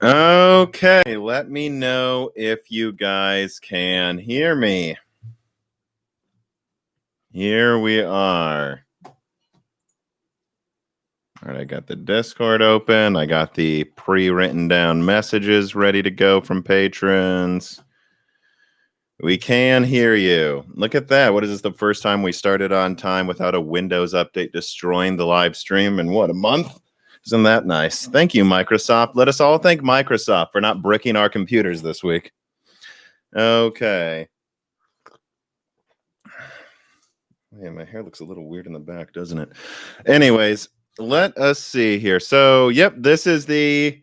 Okay, let me know if you guys can hear me. Here we are. All right, I got the Discord open. I got the pre-written down messages ready to go from patrons. We can hear you. Look at that. What is this, the first time we started on time without a Windows update destroying the live stream in what, a month? Isn't that nice? Thank you, Microsoft. Let us all thank Microsoft for not bricking our computers this week. Okay. Yeah, my hair looks a little weird in the back, doesn't it? Anyways, let us see here. So, yep, this is the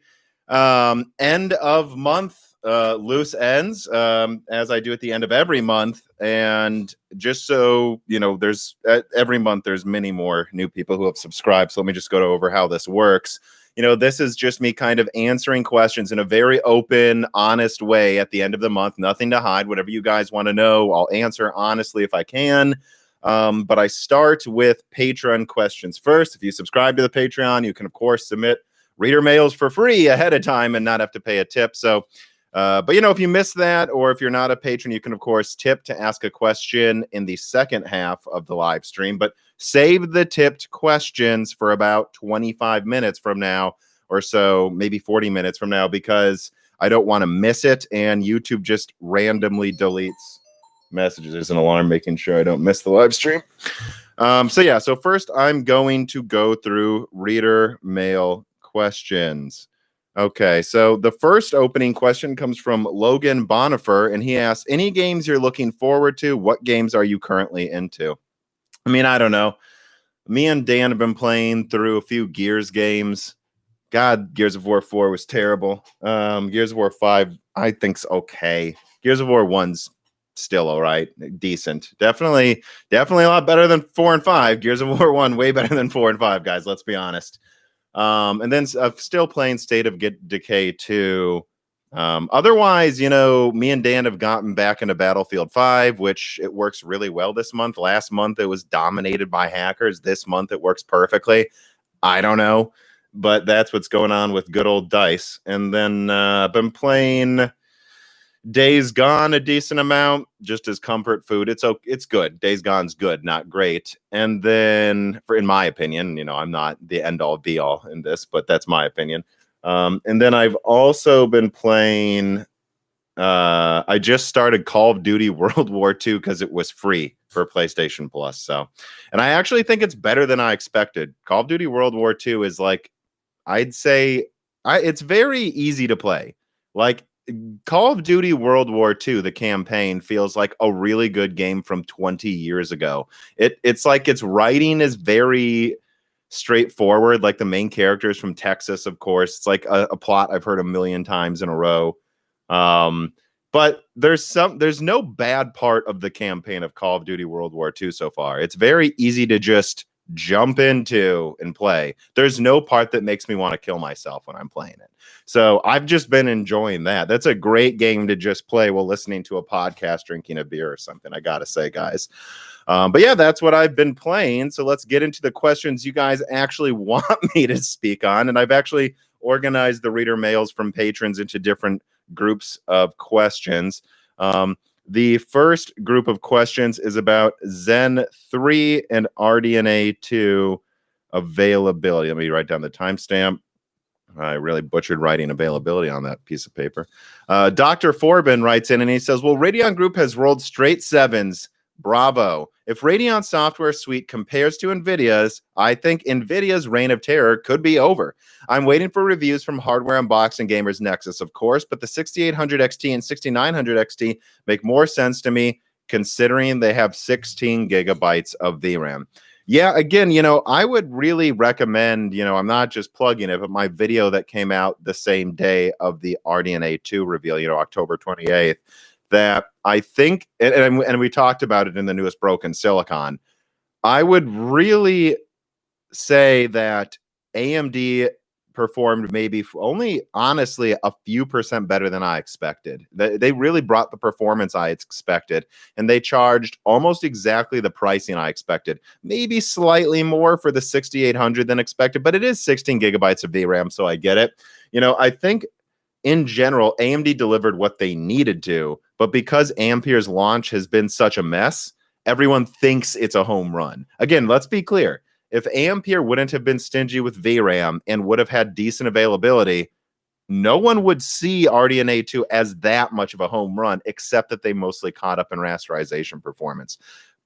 end of month loose ends, as I do at the end of every month. And just so you know, there's every month there's many more new people who have subscribed. So let me just go over how this works. You know, this is just me kind of answering questions in a very open, honest way at the end of the month. Nothing to hide. Whatever you guys want to know, I'll answer honestly if I can. But I start with Patreon questions first. If you subscribe to the Patreon, you can, of course, submit reader mails for free ahead of time and not have to pay a tip. So, but, you know, if you miss that, or if you're not a patron, you can, of course, tip to ask a question in the second half of the live stream. But save the tipped questions for about 25 minutes from now or so, maybe 40 minutes from now, because I don't want to miss it. And YouTube just randomly deletes messages. There's an alarm making sure I don't miss the live stream. So first I'm going to go through reader mail questions. Okay, so the first opening question comes from Logan Bonifer, and he asks, any games you're looking forward to? What games are you currently into? I mean, I don't know. Me and Dan have been playing through a few Gears games. God, Gears of War 4 was terrible. Gears of War 5, I think's okay. Gears of War 1's still all right, decent. Definitely a lot better than 4 and 5. Gears of War 1, way better than 4 and 5, guys. Let's be honest. And then still playing State of Decay 2. Otherwise, you know, me and Dan have gotten back into Battlefield 5, which it works really well this month. Last month, it was dominated by hackers. This month, it works perfectly. I don't know, but that's what's going on with good old DICE. And then I've been playing Days Gone a decent amount, just as comfort food. It's good. Days Gone's good, not great. And then, in my opinion, you know, I'm not the end all be all in this, but that's my opinion. And then I've also been playing. I just started Call of Duty World War II because it was free for PlayStation Plus. So, and I actually think it's better than I expected. Call of Duty World War II is like, I'd say, it's very easy to play. Like, Call of Duty World War II, the campaign, feels like a really good game from 20 years ago. It's like its writing is very straightforward. Like the main character is from Texas, of course. It's like a plot I've heard a million times in a row. But there's no bad part of the campaign of Call of Duty World War II so far. It's very easy to just jump into and play. There's no part that makes me want to kill myself when I'm playing it. So I've just been enjoying that. That's a great game to just play while listening to a podcast, drinking a beer or something, I gotta say, guys. But yeah, that's what I've been playing. So let's get into the questions you guys actually want me to speak on. And I've actually organized the reader mails from patrons into different groups of questions. The first group of questions is about Zen 3 and RDNA 2 availability. Let me write down the timestamp. I really butchered writing availability on that piece of paper. Dr. Forbin writes in and he says, well, Radeon Group has rolled straight 7s. Bravo. If Radeon Software Suite compares to Nvidia's, I think Nvidia's reign of terror could be over. I'm waiting for reviews from Hardware Unboxing Gamers Nexus, of course, but the 6800 XT and 6900 XT make more sense to me considering they have 16 gigabytes of VRAM. Yeah, again, you know, I would really recommend, you know, I'm not just plugging it, but my video that came out the same day of the RDNA 2 reveal, you know, October 28th, that I think, and we talked about it in the newest Broken Silicon, I would really say that AMD performed maybe only honestly a few percent better than I expected. They really brought the performance I expected, and they charged almost exactly the pricing I expected. Maybe slightly more for the 6800 than expected, but it is 16 gigabytes of VRAM, so I get it. You know, I think in general, AMD delivered what they needed to, but because Ampere's launch has been such a mess, everyone thinks it's a home run. Again, let's be clear. If Ampere wouldn't have been stingy with VRAM and would have had decent availability, no one would see RDNA 2 as that much of a home run, except that they mostly caught up in rasterization performance.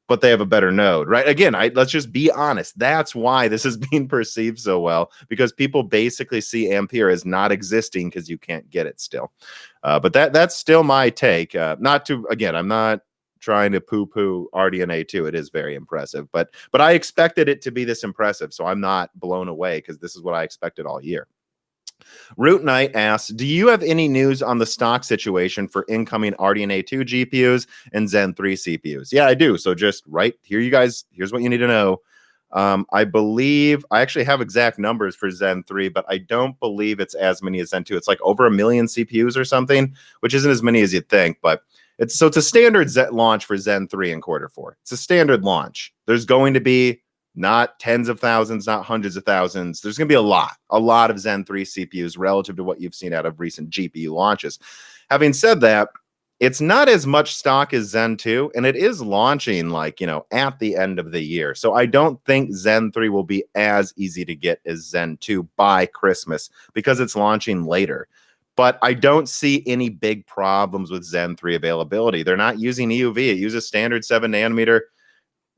But they have a better node, right? Again, let's just be honest. That's why this is being perceived so well, because people basically see Ampere as not existing because you can't get it still. But that's still my take. Not to, again, I'm not trying to poo-poo RDNA 2. It is very impressive, but I expected it to be this impressive, so I'm not blown away because this is what I expected all year. Root Knight asks, do you have any news on the stock situation for incoming RDNA 2 GPUs and Zen 3 CPUs? Yeah, I do. So just right here, you guys, here's what you need to know. I believe I actually have exact numbers for Zen 3, but I don't believe it's as many as Zen 2. It's like over 1 million CPUs or something, which isn't as many as you'd think, but it's a standard launch for Zen 3 in Q4. It's a standard launch. There's going to be not tens of thousands, not hundreds of thousands. There's going to be a lot of Zen 3 CPUs relative to what you've seen out of recent GPU launches. Having said that, it's not as much stock as Zen 2, and it is launching like, at the end of the year. So I don't think Zen 3 will be as easy to get as Zen 2 by Christmas because it's launching later. But I don't see any big problems with Zen 3 availability. They're not using EUV. It uses standard 7 nanometer.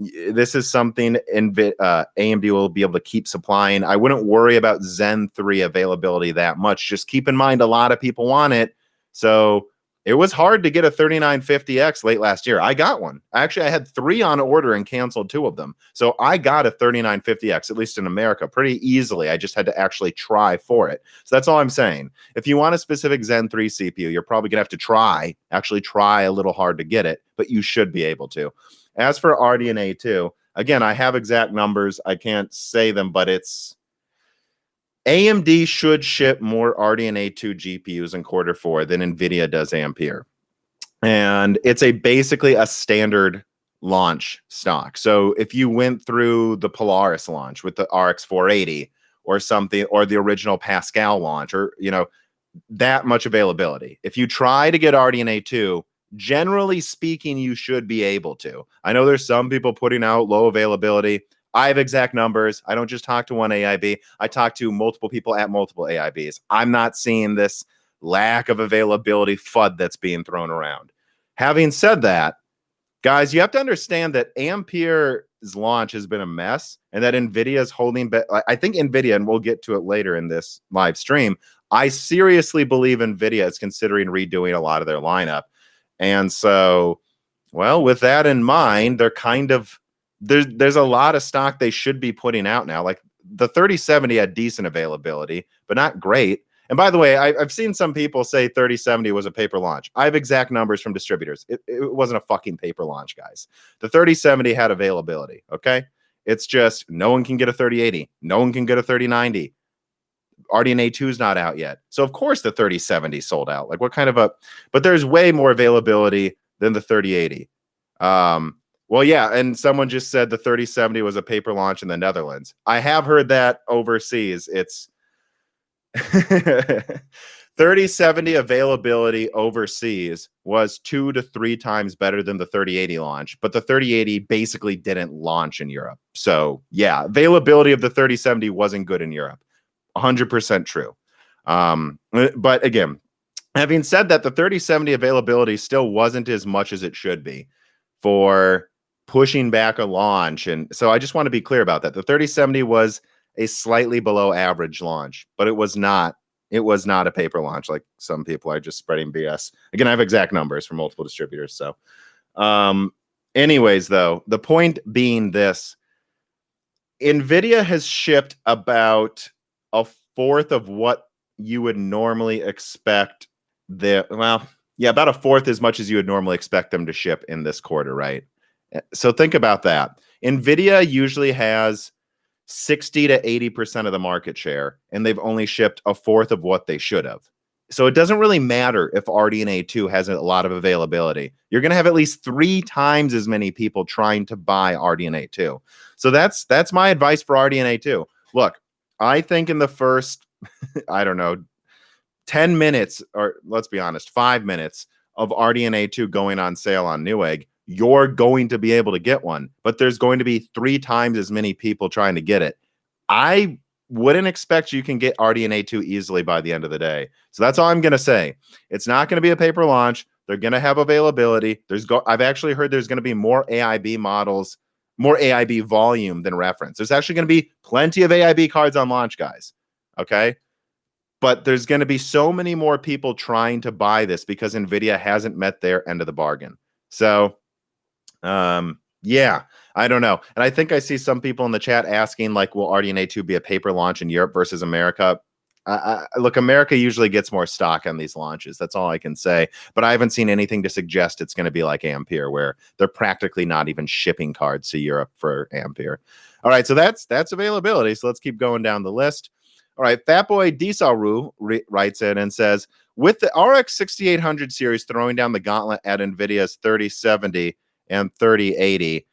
This is something AMD will be able to keep supplying. I wouldn't worry about Zen 3 availability that much. Just keep in mind a lot of people want it. So it was hard to get a 3950X late last year. I got one. Actually, I had 3 on order and canceled 2 of them. So I got a 3950X, at least in America, pretty easily. I just had to actually try for it. So that's all I'm saying. If you want a specific Zen 3 CPU, you're probably going to have to actually try a little hard to get it, but you should be able to. As for RDNA 2, again, I have exact numbers. I can't say them, but it's AMD should ship more RDNA 2 GPUs in Q4 than Nvidia does Ampere. And it's basically a standard launch stock. So if you went through the Polaris launch with the RX 480 or something, or the original Pascal launch, or, that much availability. If you try to get RDNA 2, generally speaking, you should be able to. I know there's some people putting out low availability. I have exact numbers. I don't just talk to one AIB. I talk to multiple people at multiple AIBs. I'm not seeing this lack of availability FUD that's being thrown around. Having said that, guys, you have to understand that Ampere's launch has been a mess and that Nvidia is holding back. I think Nvidia, and we'll get to it later in this live stream, I seriously believe Nvidia is considering redoing a lot of their lineup. And so, well, with that in mind, they're kind of, there's a lot of stock they should be putting out now. Like the 3070 had decent availability, but not great. And by the way, I've seen some people say 3070 was a paper launch. I have exact numbers from distributors. It wasn't a fucking paper launch, guys. The 3070 had availability, okay? It's just no one can get a 3080. No one can get a 3090. RDNA 2 is not out yet. So, of course, the 3070 sold out. Like, what kind of but there's way more availability than the 3080. Well, yeah, and someone just said the 3070 was a paper launch in the Netherlands. I have heard that overseas. It's 3070 availability overseas was 2 to 3 times better than the 3080 launch, but the 3080 basically didn't launch in Europe. So, yeah, availability of the 3070 wasn't good in Europe. 100% true. But again, having said that, the 3070 availability still wasn't as much as it should be for pushing back a launch. And so I just want to be clear about that. The 3070 was a slightly below average launch, but it was not a paper launch like some people are just spreading BS. Again, I have exact numbers from multiple distributors. So anyways, though, the point being this, Nvidia has shipped about a fourth of what you would normally expect. About a fourth as much as you would normally expect them to ship in this quarter, right? So think about that. Nvidia usually has 60 to 80% of the market share, and they've only shipped a fourth of what they should have. So it doesn't really matter if RDNA 2 has a lot of availability. You're going to have at least 3 times as many people trying to buy RDNA 2. So that's my advice for RDNA 2. Look, I think in the first, 10 minutes, or let's be honest, 5 minutes of RDNA 2 going on sale on Newegg, you're going to be able to get one, but there's going to be 3 times as many people trying to get it. I wouldn't expect you can get RDNA 2 easily by the end of the day. So that's all I'm going to say. It's not going to be a paper launch. They're going to have availability. I've actually heard there's going to be more AIB models, more AIB volume than reference. There's actually going to be plenty of AIB cards on launch, guys. Okay? But there's going to be so many more people trying to buy this because Nvidia hasn't met their end of the bargain. So, yeah, I don't know. And I think I see some people in the chat asking, like, will RDNA 2 be a paper launch in Europe versus America? Look, America usually gets more stock on these launches. That's all I can say. But I haven't seen anything to suggest it's going to be like Ampere, where they're practically not even shipping cards to Europe for Ampere. All right, so that's availability. So let's keep going down the list. All right, Fatboy Disaru writes in and says, with the RX 6800 series throwing down the gauntlet at NVIDIA's 3070 and 3080,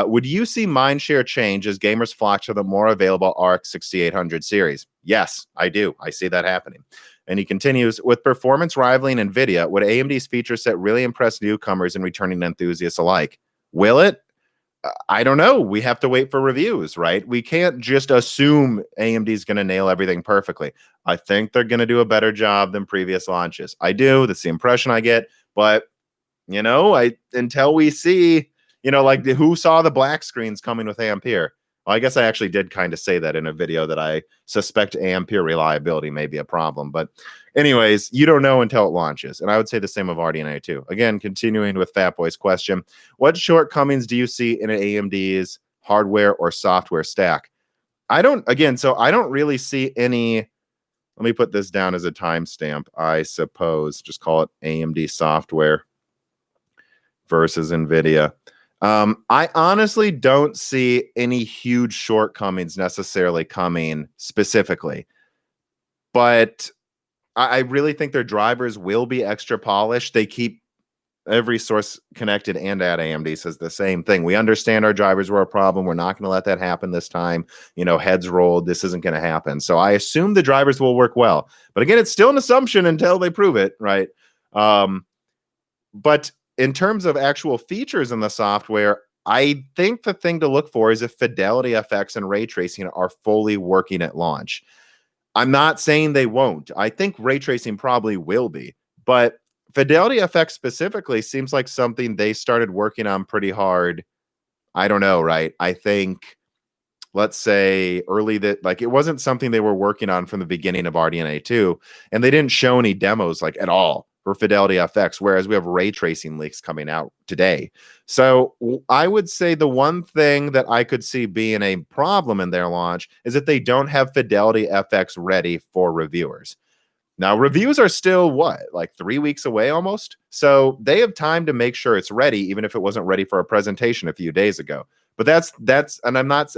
would you see mindshare change as gamers flock to the more available RX 6800 series? Yes, I do. I see that happening. And he continues, with performance rivaling NVIDIA, would AMD's feature set really impress newcomers and returning enthusiasts alike? Will it? I don't know. We have to wait for reviews, right? We can't just assume AMD's going to nail everything perfectly. I think they're going to do a better job than previous launches. I do. That's the impression I get. But, you know, until we see, you know, like who saw the black screens coming with Ampere? Well, I guess I actually did kind of say that in a video that I suspect Ampere reliability may be a problem. But anyways, you don't know until it launches. And I would say the same of RDNA 2. Again, continuing with Fatboy's question, what shortcomings do you see in an AMD's hardware or software stack? I don't really see any. Let me put this down as a timestamp, I suppose. Just call it AMD Software versus NVIDIA. I honestly don't see any huge shortcomings necessarily coming specifically, but I really think their drivers will be extra polished. They keep every source connected and at AMD says the same thing. We understand our drivers were a problem. We're not going to let that happen this time. You know, heads rolled. This isn't going to happen. So I assume the drivers will work well. But again, it's still an assumption until they prove it, right? But in terms of actual features in the software, I think the thing to look for is if fidelity FX and ray tracing are fully working at launch. I'm not saying they won't. I think ray tracing probably will be, but fidelity FX specifically seems like something they started working on pretty hard. I don't know, right? I think, let's say early that, like, it wasn't something they were working on from the beginning of RDNA 2, and they didn't show any demos like at all for fidelity FX, whereas we have ray tracing leaks coming out today. So I would say the one thing that I could see being a problem in their launch is if they don't have fidelity FX ready for reviewers. Now, reviews are still like 3 weeks away almost. So they have time to make sure it's ready, even if it wasn't ready for a presentation a few days ago. But that's, and I'm not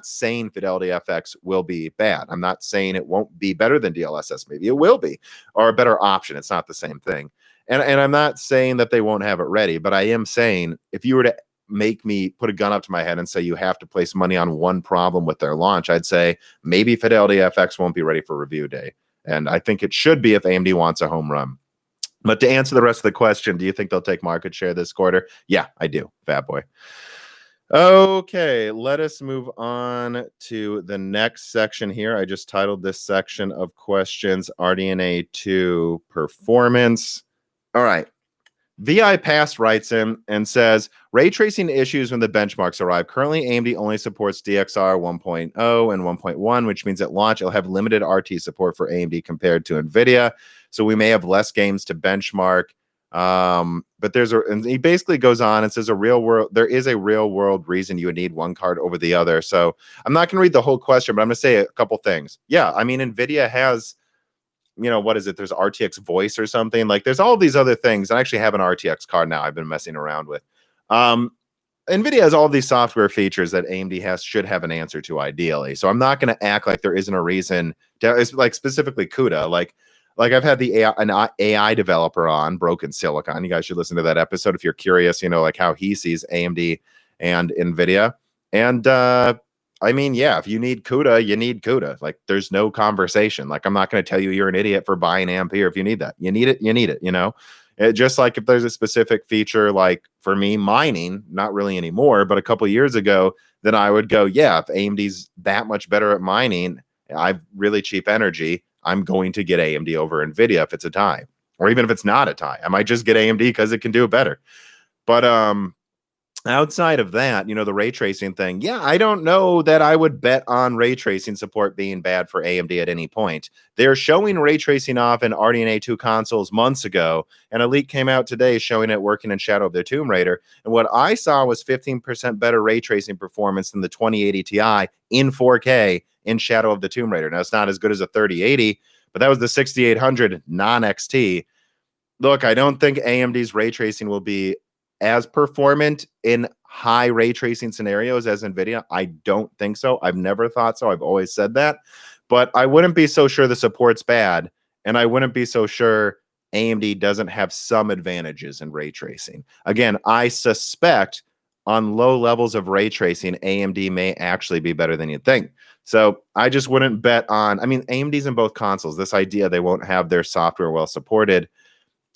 saying Fidelity FX will be bad. I'm not saying it won't be better than DLSS. Maybe it will be, or a better option. It's not the same thing. And I'm not saying that they won't have it ready, but I am saying if you were to make me put a gun up to my head and say you have to place money on one problem with their launch, I'd say maybe Fidelity FX won't be ready for review day. And I think it should be if AMD wants a home run. But to answer the rest of the question, do you think they'll take market share this quarter? Yeah, I do, Fatboy. Okay, let us move on to the next section here. I just titled this section of questions RDNA 2 performance. All right. VI Past writes in and says, ray tracing issues when the benchmarks arrive. Currently, AMD only supports DXR 1.0 and 1.1, which means at launch, it'll have limited RT support for AMD compared to NVIDIA. So we may have less games to benchmark. But and he basically goes on and says there is a real world reason you would need one card over the other. So I'm not going to read the whole question, but I'm going to say a couple things. Yeah, I mean, NVIDIA has, you know, what is it? There's RTX voice or something. Like there's all these other things. I actually have an RTX card now I've been messing around with. NVIDIA has all these software features that AMD should have an answer to ideally. So I'm not going to act like there isn't a reason to, it's like specifically CUDA. Like I've had an AI developer on Broken Silicon. You guys should listen to that episode if you're curious, you know, like how he sees AMD and NVIDIA. And I mean, yeah, if you need CUDA, you need CUDA. Like, there's no conversation. Like, I'm not going to tell you you're an idiot for buying Ampere if you need that. You need it, you need it, you know? Just like if there's a specific feature, like for me, mining, not really anymore, but a couple years ago, then I would go, yeah, if AMD's that much better at mining, I've really cheap energy, I'm going to get AMD over Nvidia if it's a tie. Or even if it's not a tie. I might just get AMD because it can do it better. But outside of that, you know, the ray tracing thing, yeah, I don't know that I would bet on ray tracing support being bad for AMD at any point. They're showing ray tracing off in RDNA 2 consoles months ago, and a leak came out today showing it working in Shadow of the Tomb Raider. And what I saw was 15% better ray tracing performance than the 2080 Ti in 4K in Shadow of the Tomb Raider. Now, it's not as good as a 3080, but that was the 6800 non-XT. Look, I don't think AMD's ray tracing will be as performant in high ray tracing scenarios as Nvidia. I don't think so. I've never thought so. I've always said that. But I wouldn't be so sure the support's bad, and I wouldn't be so sure AMD doesn't have some advantages in ray tracing. Again, I suspect on low levels of ray tracing, AMD may actually be better than you'd think. So I just wouldn't bet on, I mean, AMD's in both consoles. This idea they won't have their software well supported,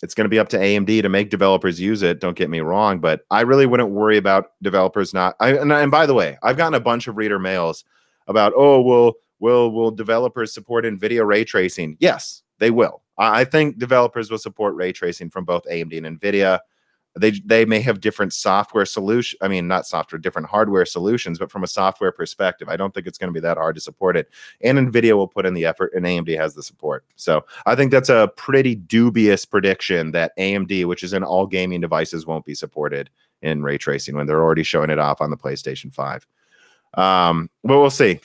it's going to be up to AMD to make developers use it. Don't get me wrong, but I really wouldn't worry about developers not. And by the way, I've gotten a bunch of reader mails about, oh, will developers support NVIDIA ray tracing? Yes, they will. I think developers will support ray tracing from both AMD and NVIDIA. They may have different software solution. I mean, not software, different hardware solutions, but from a software perspective, I don't think it's going to be that hard to support it. And NVIDIA will put in the effort, and AMD has the support. So I think that's a pretty dubious prediction that AMD, which is in all gaming devices, won't be supported in ray tracing when they're already showing it off on the PlayStation 5. But we'll see.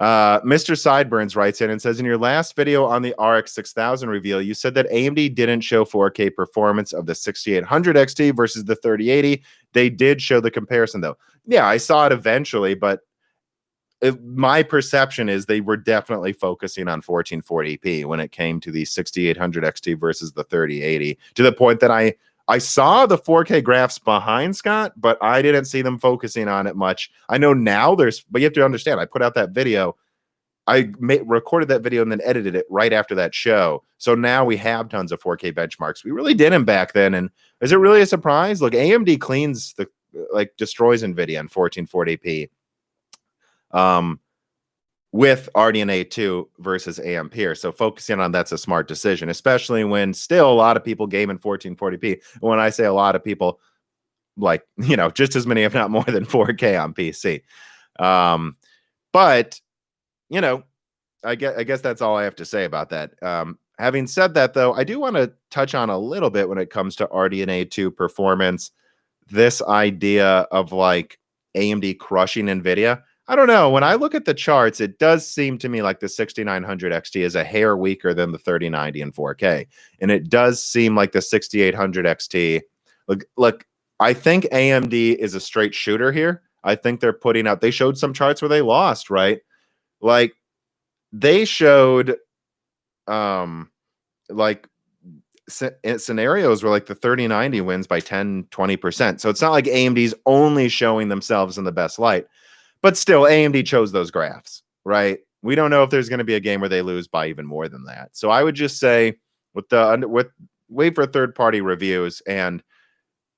Mr. Sideburns writes in and says, in your last video on the RX 6000 reveal, you said that AMD didn't show 4K performance of the 6800 XT versus the 3080. They did show the comparison, though. Yeah, I saw it eventually, but my perception is they were definitely focusing on 1440p when it came to the 6800 XT versus the 3080, to the point that I saw the 4K graphs behind Scott, but I didn't see them focusing on it much. I know now but you have to understand, I put out that video. I recorded that video and then edited it right after that show. So now we have tons of 4K benchmarks. We really didn't back then. And is it really a surprise? Look, AMD cleans destroys NVIDIA in 1440p. With RDNA 2 versus Ampere. So focusing on that's a smart decision, especially when still a lot of people game in 1440p. When I say a lot of people, like, you know, just as many, if not more than 4K on PC. But, you know, I guess that's all I have to say about that. Having said that, though, I do want to touch on a little bit when it comes to RDNA 2 performance, this idea of like AMD crushing NVIDIA. I don't know. When I look at the charts, it does seem to me like the 6900 XT is a hair weaker than the 3090 in 4K. And it does seem like the 6800 XT. Look, I think AMD is a straight shooter here. I think they're putting out, they showed some charts where they lost, right? Like they showed like scenarios where like the 3090 wins by 10-20%. So it's not like AMD's only showing themselves in the best light. But still, AMD chose those graphs, right? We don't know if there's going to be a game where they lose by even more than that. So I would just say wait for third-party reviews, and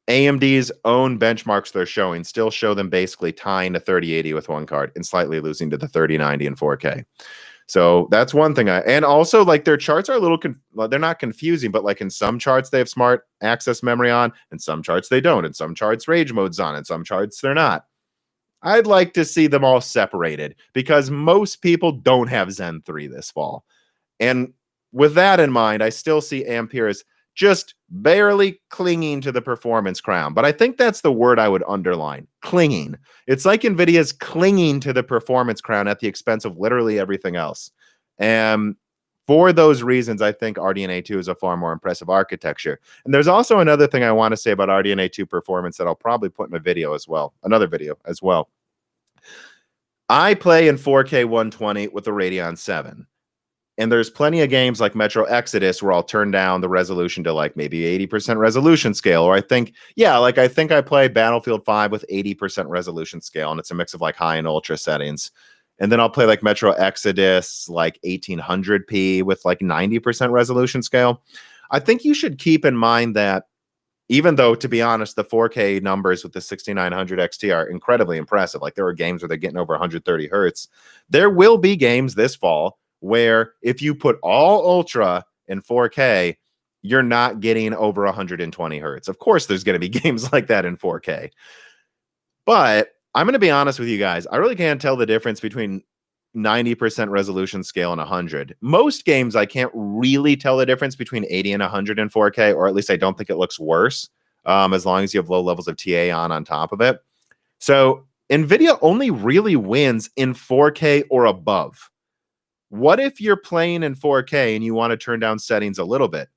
AMD's own benchmarks they're showing still show them basically tying to 3080 with one card and slightly losing to the 3090 in 4K. So that's one thing. And also, like, their charts are a little, they're not confusing, but like in some charts they have smart access memory on, and some charts they don't, and some charts rage mode's on, and some charts they're not. I'd like to see them all separated because most people don't have Zen 3 this fall. And with that in mind, I still see Ampere as just barely clinging to the performance crown. But I think that's the word I would underline, clinging. It's like NVIDIA's clinging to the performance crown at the expense of literally everything else. And for those reasons, I think RDNA 2 is a far more impressive architecture. And there's also another thing I want to say about RDNA 2 performance that I'll probably put in a video as well, another video as well. I play in 4K 120 with a Radeon 7. And there's plenty of games like Metro Exodus where I'll turn down the resolution to like maybe 80% resolution scale. Or I think I play Battlefield 5 with 80% resolution scale, and it's a mix of like high and ultra settings. And then I'll play like Metro Exodus like 1800p with like 90% resolution scale. I think you should keep in mind that even though, to be honest, the 4K numbers with the 6900 XT are incredibly impressive. Like there are games where they're getting over 130 hertz. There will be games this fall where if you put all ultra in 4K, you're not getting over 120 hertz. Of course, there's going to be games like that in 4K. But I'm going to be honest with you guys. I really can't tell the difference between 90% resolution scale and 100. Most games, I can't really tell the difference between 80 and 100 in 4K, or at least I don't think it looks worse as long as you have low levels of TA on top of it. So Nvidia only really wins in 4K or above. What if you're playing in 4K and you want to turn down settings a little bit?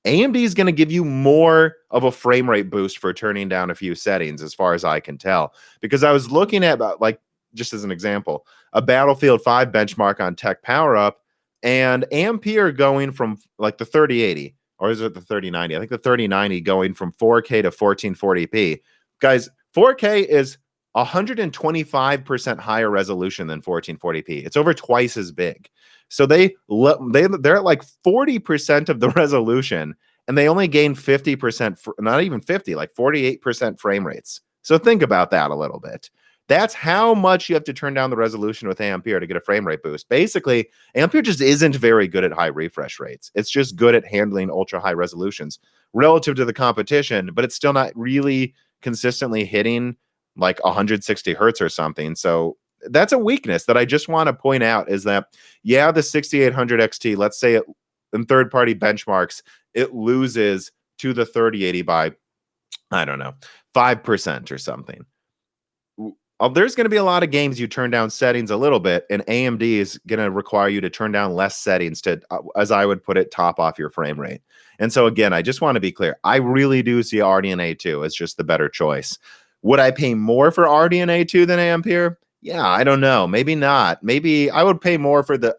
AMD is going to give you more of a frame rate boost for turning down a few settings, as far as I can tell. Because I was looking at, like, just as an example, a Battlefield 5 benchmark on Tech Power Up, and Ampere going from like the 3080, or is it the 3090? I think the 3090 going from 4K to 1440p. Guys, 4K is 125% higher resolution than 1440p. It's over twice as big. So they're at like 40% of the resolution, and they only gain 50%, not even 50, like 48% frame rates. So think about that a little bit. That's how much you have to turn down the resolution with Ampere to get a frame rate boost. Basically, Ampere just isn't very good at high refresh rates. It's just good at handling ultra high resolutions relative to the competition, but it's still not really consistently hitting like 160 hertz or something. So that's a weakness that I just want to point out, is that, yeah, the 6800 XT, let's say it in third-party benchmarks, it loses to the 3080 by, I don't know, 5% or something. There's going to be a lot of games you turn down settings a little bit, and AMD is going to require you to turn down less settings to, as I would put it, top off your frame rate. And so again, I just want to be clear. I really do see RDNA 2 as just the better choice. Would I pay more for RDNA 2 than Ampere? Yeah, I don't know. Maybe not. Maybe I would pay more for the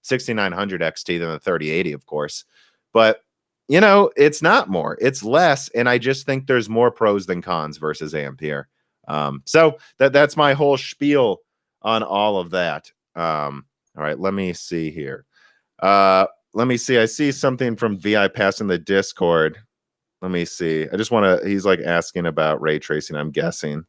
6900 XT than the 3080, of course. But you know, it's not more. It's less, and I just think there's more pros than cons versus Ampere. So that's my whole spiel on all of that. All right, let me see here. Let me see. I see something from VI Pass in the Discord. Let me see. I just want to, he's like asking about ray tracing, I'm guessing.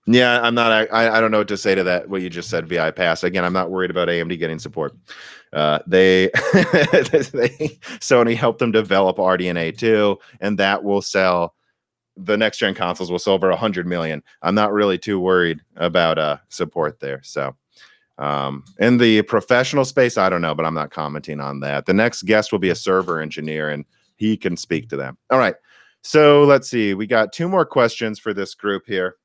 Yeah, I'm not. I don't know what to say to that. What you just said, VI Pass. Again, I'm not worried about AMD getting support. Sony helped them develop RDNA 2, and that will sell. The next gen consoles will sell over 100 million. I'm not really too worried about support there. So, in the professional space, I don't know, but I'm not commenting on that. The next guest will be a server engineer, and he can speak to them. All right. So let's see. We got 2 more questions for this group here.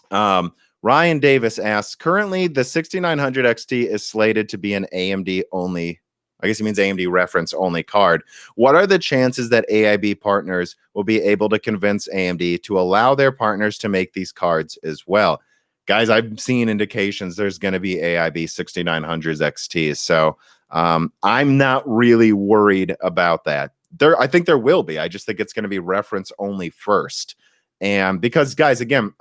Ryan Davis asks, currently the 6900 XT is slated to be an AMD only, I guess he means AMD reference only card. What are the chances that AIB partners will be able to convince AMD to allow their partners to make these cards as well? Guys, I've seen indications there's going to be AIB 6900s XTs. So I'm not really worried about that. I think there will be. I just think it's going to be reference only first. And because, guys, again,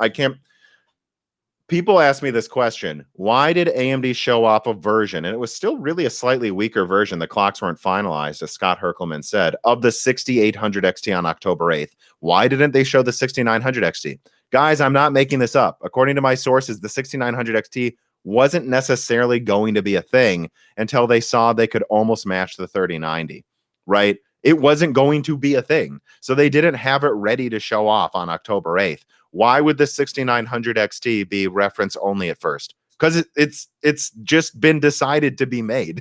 people ask me this question: why did AMD show off a version, and it was still really a slightly weaker version, the clocks weren't finalized, as Scott Herkelman said, of the 6800 XT on October 8th? Why didn't they show the 6900 XT? Guys, I'm not making this up. According to my sources, the 6900 XT wasn't necessarily going to be a thing until they saw they could almost match the 3090, right? It wasn't going to be a thing. So they didn't have it ready to show off on October 8th. Why would the 6900 XT be reference only at first? Because it's just been decided to be made.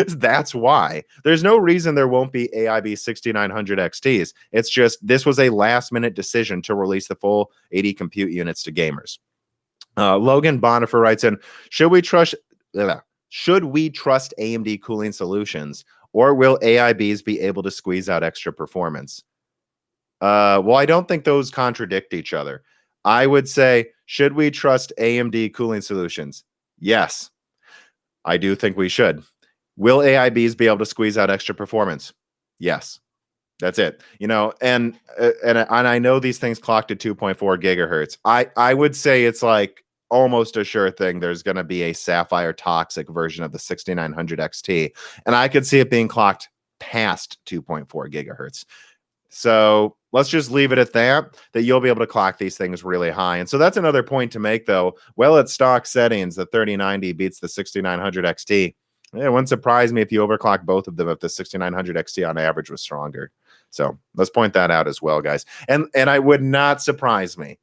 That's why. There's no reason there won't be AIB 6900 XTs. It's just this was a last minute decision to release the full 80 compute units to gamers. Logan Bonifer writes in, should we trust AMD cooling solutions, or will AIBs be able to squeeze out extra performance? Well, I don't think those contradict each other. I would say, should we trust AMD cooling solutions? Yes, I do think we should. Will AIBs be able to squeeze out extra performance? Yes. That's it. And I know these things clocked at 2.4 gigahertz. I would say it's like almost a sure thing there's going to be a Sapphire toxic version of the 6900 XT, and I could see it being clocked past 2.4 gigahertz. So let's just leave it at that you'll be able to clock these things really high. And so that's another point to make, though. Well, at stock settings, the 3090 beats the 6900 XT. It wouldn't surprise me if you overclock both of them if the 6900 XT on average was stronger. So let's point that out as well, guys. And I would not surprise me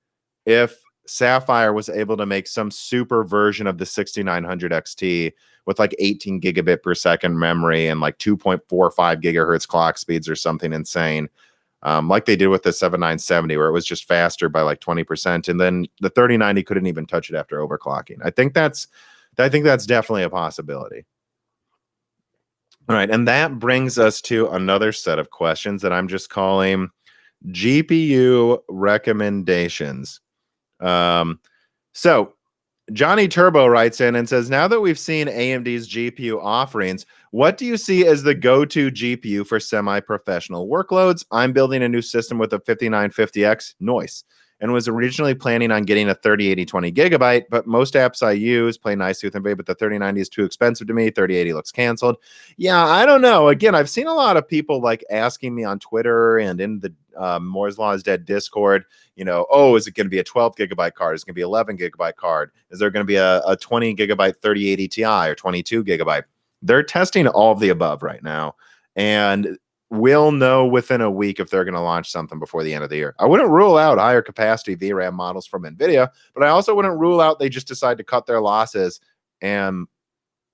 if Sapphire was able to make some super version of the 6900 XT with like 18 gigabit per second memory and like 2.45 gigahertz clock speeds or something insane. Like they did with the 7970, where it was just faster by like 20%. And then the 3090 couldn't even touch it after overclocking. I think that's definitely a possibility. All right, and that brings us to another set of questions that I'm just calling GPU recommendations. So Johnny Turbo writes in and says, now that we've seen AMD's GPU offerings, what do you see as the go-to GPU for semi-professional workloads? I'm building a new system with a 5950X noise and was originally planning on getting a 3080 20 gigabyte, but most apps I use play nice with Nvidia, but the 3090 is too expensive to me. 3080 looks canceled. Yeah, I don't know. Again, I've seen a lot of people like asking me on Twitter and in the Moore's Law is Dead Discord, oh, is it going to be a 12 gigabyte card? Is it going to be 11 gigabyte card? Is there going to be a 20 gigabyte 3080 Ti or 22 gigabyte? They're testing all of the above right now. And we'll know within a week if they're going to launch something before the end of the year. I wouldn't rule out higher capacity VRAM models from Nvidia, but I also wouldn't rule out they just decide to cut their losses and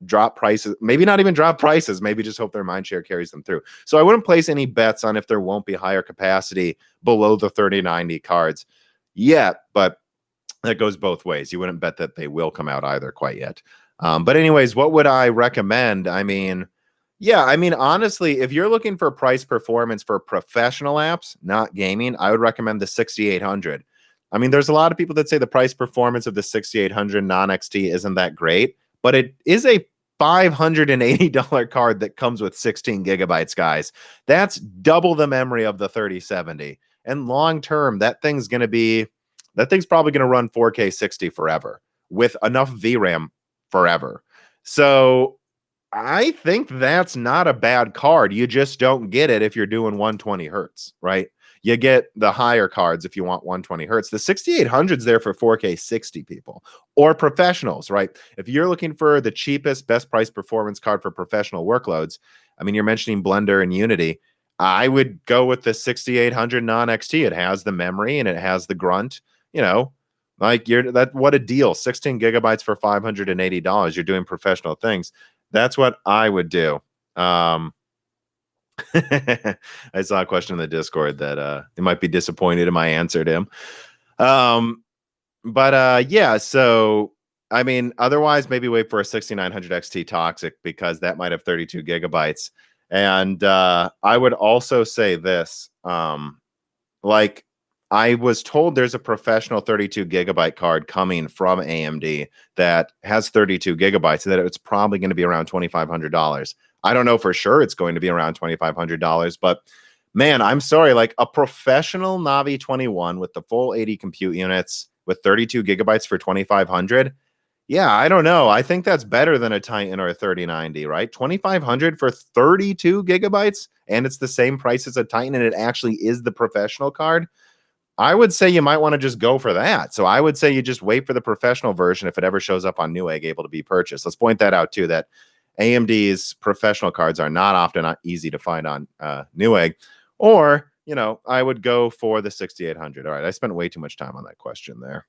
drop prices. Maybe not even drop prices. Maybe just hope their mind share carries them through. So I wouldn't place any bets on if there won't be higher capacity below the 3090 cards yet, but that goes both ways. You wouldn't bet that they will come out either quite yet. But anyways, what would I recommend? Honestly, if you're looking for price performance for professional apps, not gaming, I would recommend the 6800. There's a lot of people that say the price performance of the 6800 non-XT isn't that great, but it is a $580 card that comes with 16 gigabytes, guys. That's double the memory of the 3070. And long term, that thing's probably going to run 4K 60 forever with enough VRAM forever. So I think that's not a bad card. You just don't get it if you're doing 120 hertz, right? You get the higher cards if you want 120 hertz. The 6800's there for 4K 60 people or professionals, right? If you're looking for the cheapest, best price performance card for professional workloads, you're mentioning Blender and Unity, I would go with the 6800 non-XT. It has the memory and it has the grunt, what a deal. 16 gigabytes for $580. You're doing professional things. That's what I would do. I saw a question in the Discord that they might be disappointed in my answer to him. Yeah, so otherwise maybe wait for a 6900 XT Toxic because that might have 32 gigabytes. And I would also say this, I was told there's a professional 32 gigabyte card coming from AMD that has 32 gigabytes, and that it's probably going to be around $2,500. I don't know for sure it's going to be around $2,500, but man, I'm sorry, like a professional Navi 21 with the full 80 compute units with 32 gigabytes for $2,500. Yeah, I don't know. I think that's better than a Titan or a 3090, right? $2,500 for 32 gigabytes, and it's the same price as a Titan, and it actually is the professional card. I would say you might want to just go for that. So I would say you just wait for the professional version if it ever shows up on Newegg able to be purchased. Let's point that out too, that AMD's professional cards are not often easy to find on Newegg. Or, I would go for the 6800. All right, I spent way too much time on that question there.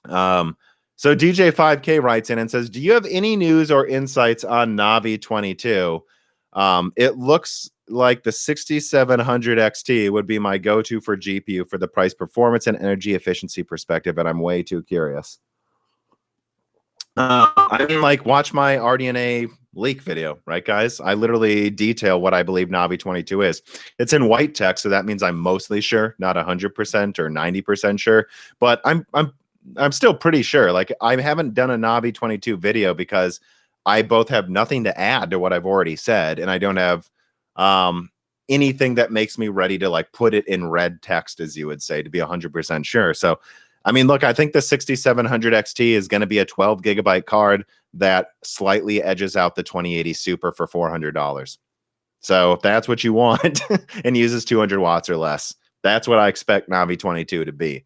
So DJ5K writes in and says, do you have any news or insights on Navi 22? It looks like the 6700 XT would be my go-to for GPU for the price performance and energy efficiency perspective, and I'm way too curious. Watch my RDNA leak video, right, guys? I literally detail what I believe Navi 22 is. It's in white text, so that means I'm mostly sure, not 100% or 90% sure, but I'm still pretty sure. Like, I haven't done a Navi 22 video because I both have nothing to add to what I've already said, and I don't have anything that makes me ready to like put it in red text, as you would say, to be 100% sure. So, I mean, look, I think the 6700 XT is going to be a 12 gigabyte card that slightly edges out the 2080 Super for $400. So if that's what you want and uses 200 watts or less, that's what I expect Navi 22 to be.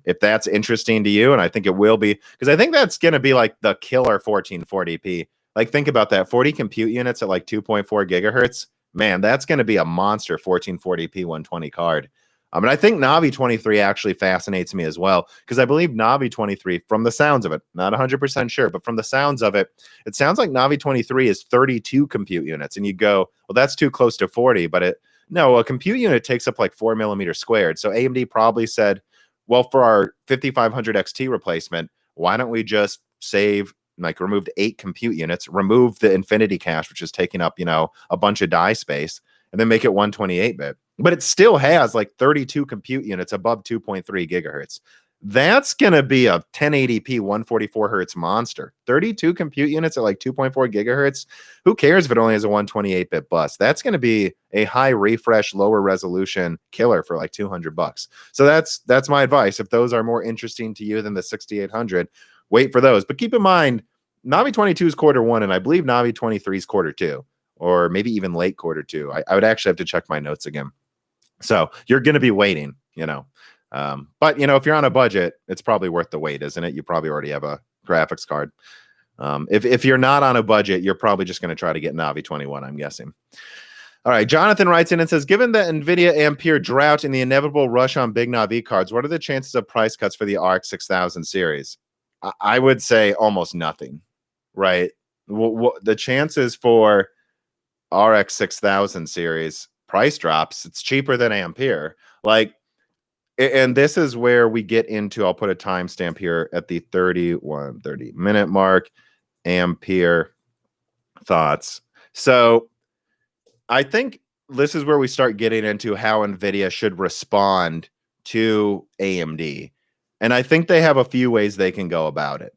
If that's interesting to you, and I think it will be, because I think that's going to be like the killer 1440p. Like, think about that, 40 compute units at like 2.4 gigahertz. Man, that's going to be a monster 1440p 120 card. And I think Navi 23 actually fascinates me as well, because I believe Navi 23, from the sounds of it, not 100% sure, but from the sounds of it, it sounds like Navi 23 is 32 compute units. And you go, well, that's too close to 40, but no, a compute unit takes up like 4 millimeters squared. So AMD probably said, well, for our 5500 XT replacement, why don't we just save, like, removed 8 compute units, remove the infinity cache, which is taking up, a bunch of die space, and then make it 128-bit. But it still has like 32 compute units above 2.3 gigahertz. That's going to be a 1080p 144 hertz monster. 32 compute units at like 2.4 gigahertz. Who cares if it only has a 128-bit bus? That's going to be a high refresh, lower resolution killer for like $200. So that's my advice. If those are more interesting to you than the 6800, wait for those. But keep in mind, Navi 22 is quarter one, and I believe Navi 23 is quarter two, or maybe even late quarter two. I would actually have to check my notes again. So you're going to be waiting, but if you're on a budget, it's probably worth the wait, isn't it? You probably already have a graphics card. If you're not on a budget, you're probably just going to try to get Navi 21, I'm guessing. All right. Jonathan writes in and says, given the Nvidia Ampere drought and the inevitable rush on big Navi cards, what are the chances of price cuts for the RX 6000 series? I would say almost nothing, right? The chances for RX 6000 series price drops, it's cheaper than Ampere. Like, and this is where we get into, I'll put a timestamp here at the 30 minute mark, Ampere thoughts. So I think this is where we start getting into how NVIDIA should respond to AMD. And I think they have a few ways they can go about it.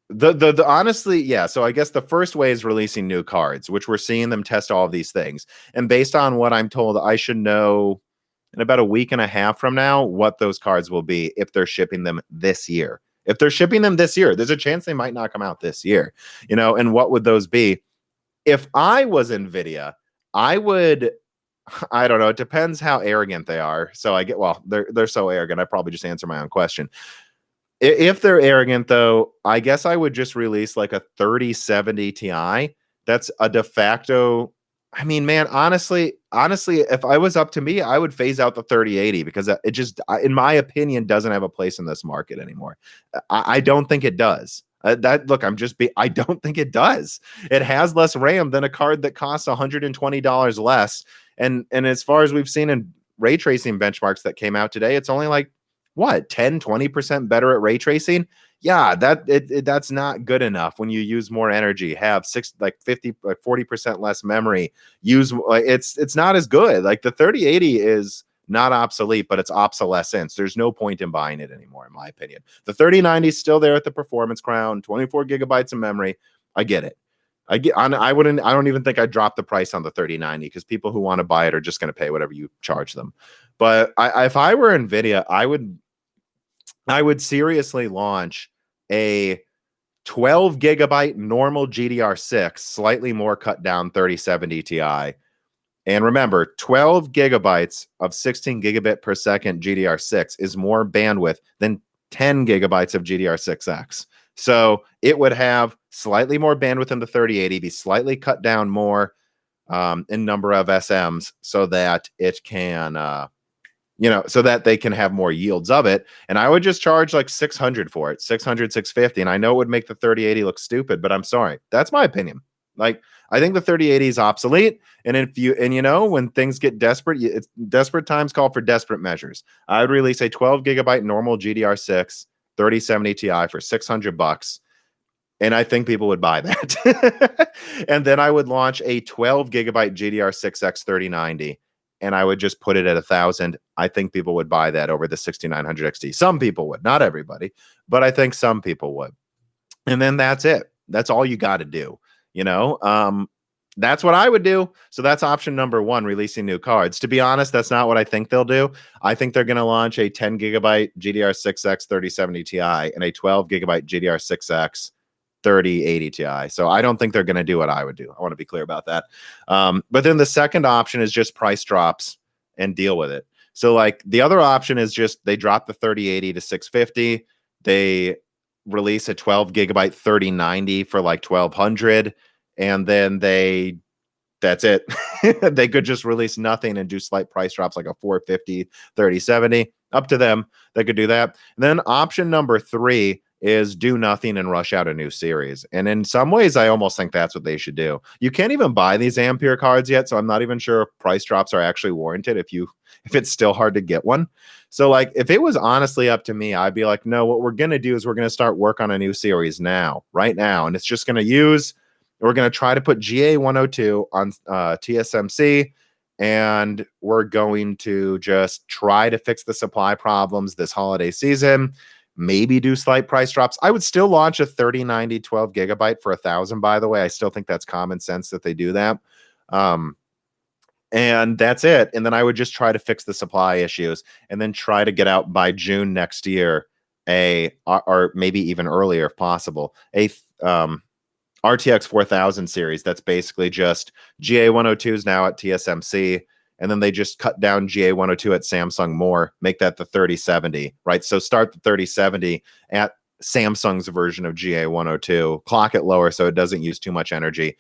Honestly, yeah. So I guess the first way is releasing new cards, which we're seeing them test all of these things. And based on what I'm told, I should know in about a week and a half from now what those cards will be if they're shipping them this year. If they're shipping them this year, there's a chance they might not come out this year, and what would those be? If I was NVIDIA, I don't know. It depends how arrogant they are. So they're so arrogant. I probably just answer my own question. If they're arrogant, though, I guess I would just release like a 3070 Ti. That's a de facto. I mean, man, honestly, if I was up to me, I would phase out the 3080 because it just, in my opinion, doesn't have a place in this market anymore. I don't think it does. I don't think it does. It has less RAM than a card that costs $120 less. And as far as we've seen in ray tracing benchmarks that came out today, it's only like, what, 10-20% better at ray tracing? Yeah, that's not good enough. When you use more energy, have 40% less memory, it's not as good. Like, the 3080 is not obsolete, but it's obsolescence. There's no point in buying it anymore, in my opinion. The 3090 is still there at the performance crown, 24 gigabytes of memory. I get it. I don't even think I'd drop the price on the 3090 because people who want to buy it are just going to pay whatever you charge them. But if I were NVIDIA, I would seriously launch a 12 gigabyte normal GDR6, slightly more cut down 3070 Ti. And remember, 12 gigabytes of 16 gigabit per second GDR6 is more bandwidth than 10 gigabytes of GDR6X. So it would have slightly more bandwidth than the 3080, be slightly cut down more in number of SMs so that it can so that they can have more yields of it. And I would just charge like 600 for it, 600, 650. And I know it would make the 3080 look stupid, but I'm sorry. That's my opinion. Like, I think the 3080 is obsolete. And when things get desperate, it's desperate times call for desperate measures. I would release a 12 gigabyte normal GDR6 3070 Ti for $600. And I think people would buy that. And then I would launch a 12 gigabyte GDR6X 3090, and I would just put it at 1,000. I think people would buy that over the 6900 XT. Some people would, not everybody, but I think some people would. And then that's it. That's all you got to do. You know, that's what I would do. So that's option number one, releasing new cards. To be honest, that's not what I think they'll do. I think they're going to launch a 10 gigabyte GDR6X 3070 Ti and a 12 gigabyte GDR6X 3080 Ti. So I don't think they're going to do what I would do. I want to be clear about that. But then the second option is just price drops and deal with it. So like the other option is just they drop the 3080 to 650. They release a 12 gigabyte 3090 for like 1,200. And then that's it. They could just release nothing and do slight price drops like a 450, 3070. Up to them. They could do that. And then option number 3 is do nothing and rush out a new series. And in some ways, I almost think that's what they should do. You can't even buy these Ampere cards yet, so I'm not even sure if price drops are actually warranted if it's still hard to get one. So like if it was honestly up to me, I'd be like, no, what we're going to do is we're going to start work on a new series now, right now. And it's just going to we're going to try to put GA102 on TSMC, and we're going to just try to fix the supply problems this holiday season. Maybe do slight price drops. I would still launch a 3090 12 gigabyte for 1,000, by the way. I still think that's common sense that they do that. And that's it. And then I would just try to fix the supply issues and then try to get out by June next year, or maybe even earlier if possible, a RTX 4000 series that's basically just GA102s now at TSMC. And then they just cut down GA102 at Samsung more, make that the 3070, right? So start the 3070 at Samsung's version of GA102, clock it lower so it doesn't use too much energy,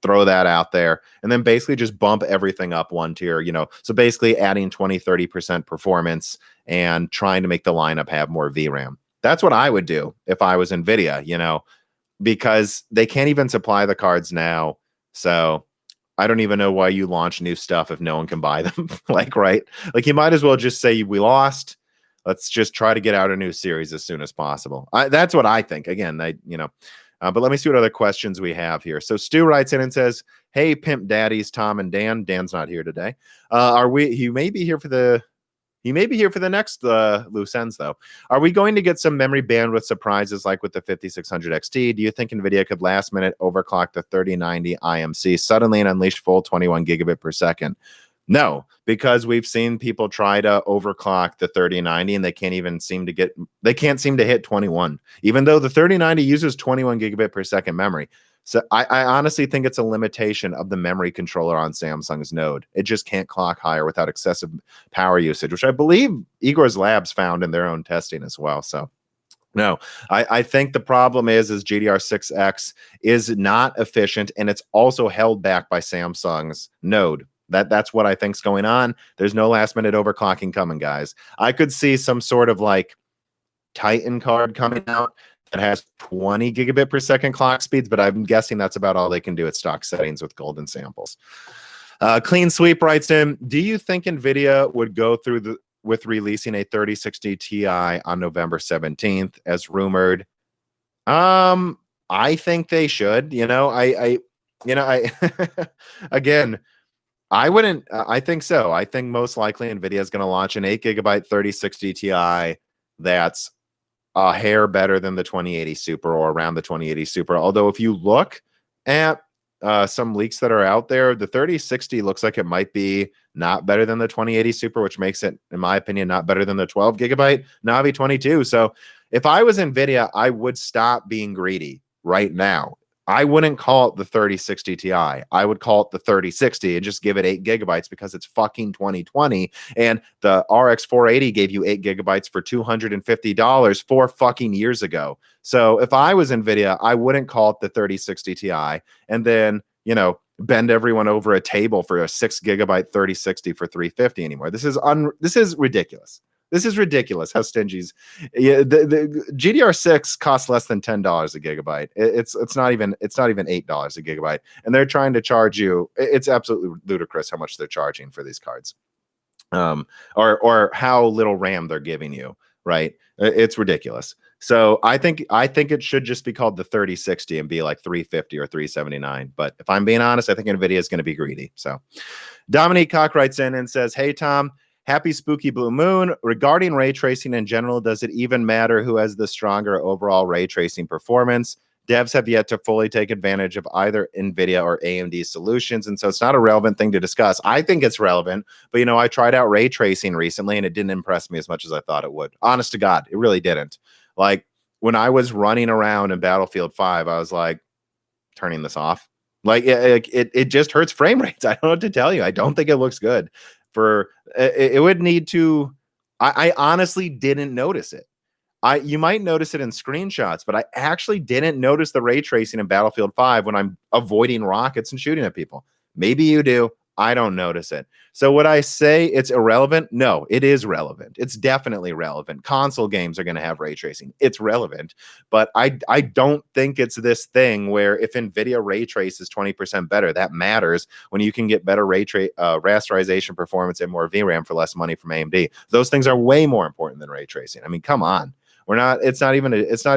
throw that out there, and then basically just bump everything up one tier, So basically adding 20, 30% performance and trying to make the lineup have more VRAM. That's what I would do if I was NVIDIA, because they can't even supply the cards now. So I don't even know why you launch new stuff if no one can buy them. Right? Like you might as well just say we lost. Let's just try to get out a new series as soon as possible. That's what I think. Again, but let me see what other questions we have here. So Stu writes in and says, "Hey, pimp daddies, Tom and Dan. Dan's not here today. He may be here for the next loose ends, though. Are we going to get some memory bandwidth surprises like with the 5600 XT? Do you think NVIDIA could last minute overclock the 3090 IMC suddenly and unleash full 21 gigabit per second? No, because we've seen people try to overclock the 3090 and they can't seem to hit 21, even though the 3090 uses 21 gigabit per second memory. So I honestly think it's a limitation of the memory controller on Samsung's Node. It just can't clock higher without excessive power usage, which I believe Igor's Labs found in their own testing as well. So no, I think the problem is GDR6X is not efficient, and it's also held back by Samsung's Node. That's what I think's going on. There's no last minute overclocking coming, guys. I could see some sort of like Titan card coming out that has 20 gigabit per second clock speeds, but I'm guessing that's about all they can do at stock settings with golden samples. Clean Sweep writes in, do you think NVIDIA would go through with releasing a 3060 Ti on November 17th as rumored? I think they should. Again, I wouldn't. I think so. I think most likely NVIDIA is going to launch an 8 gigabyte 3060 Ti that's a hair better than the 2080 Super or around the 2080 Super. Although if you look at some leaks that are out there, the 3060 looks like it might be not better than the 2080 Super, which makes it, in my opinion, not better than the 12 gigabyte Navi 22. So if I was NVIDIA, I would stop being greedy right now. I wouldn't call it the 3060 Ti. I would call it the 3060 and just give it 8 gigabytes because it's fucking 2020. And the RX 480 gave you 8 gigabytes for $250 4 fucking years ago. So if I was NVIDIA, I wouldn't call it the 3060 Ti and then, bend everyone over a table for a 6 gigabyte 3060 for $350 anymore. This is ridiculous. This is ridiculous how stingy's. Yeah, the GDR6 costs less than $10 a gigabyte. It's not even $8 a gigabyte, and they're trying to charge you. It's absolutely ludicrous how much they're charging for these cards, or how little RAM they're giving you. Right? It's ridiculous. So I think it should just be called the 3060 and be like 350 or 379. But if I'm being honest, I think Nvidia is going to be greedy. So Dominique Cock writes in and says, "Hey Tom, happy spooky blue moon. Regarding ray tracing in general, does it even matter who has the stronger overall ray tracing performance? Devs have yet to fully take advantage of either Nvidia or AMD solutions, and so it's not a relevant thing to discuss. I think it's relevant, but you know, I tried out ray tracing recently and it didn't impress me as much as I thought it would. Honest to God, it really didn't. Like when I was running around in Battlefield 5, I was like, turning this off. Like it just hurts frame rates. I don't know what to tell you. I don't think it looks good. For it would need to. I honestly didn't notice it. You might notice it in screenshots, but I actually didn't notice the ray tracing in Battlefield 5 when I'm avoiding rockets and shooting at people. Maybe you do. I don't notice it. So would I say it's irrelevant? No, it is relevant. It's definitely relevant. Console games are going to have ray tracing. It's relevant, but I don't think it's this thing where if NVIDIA ray trace is 20% better, that matters when you can get better rasterization performance and more VRAM for less money from AMD. Those things are way more important than ray tracing. I mean, come on. It's not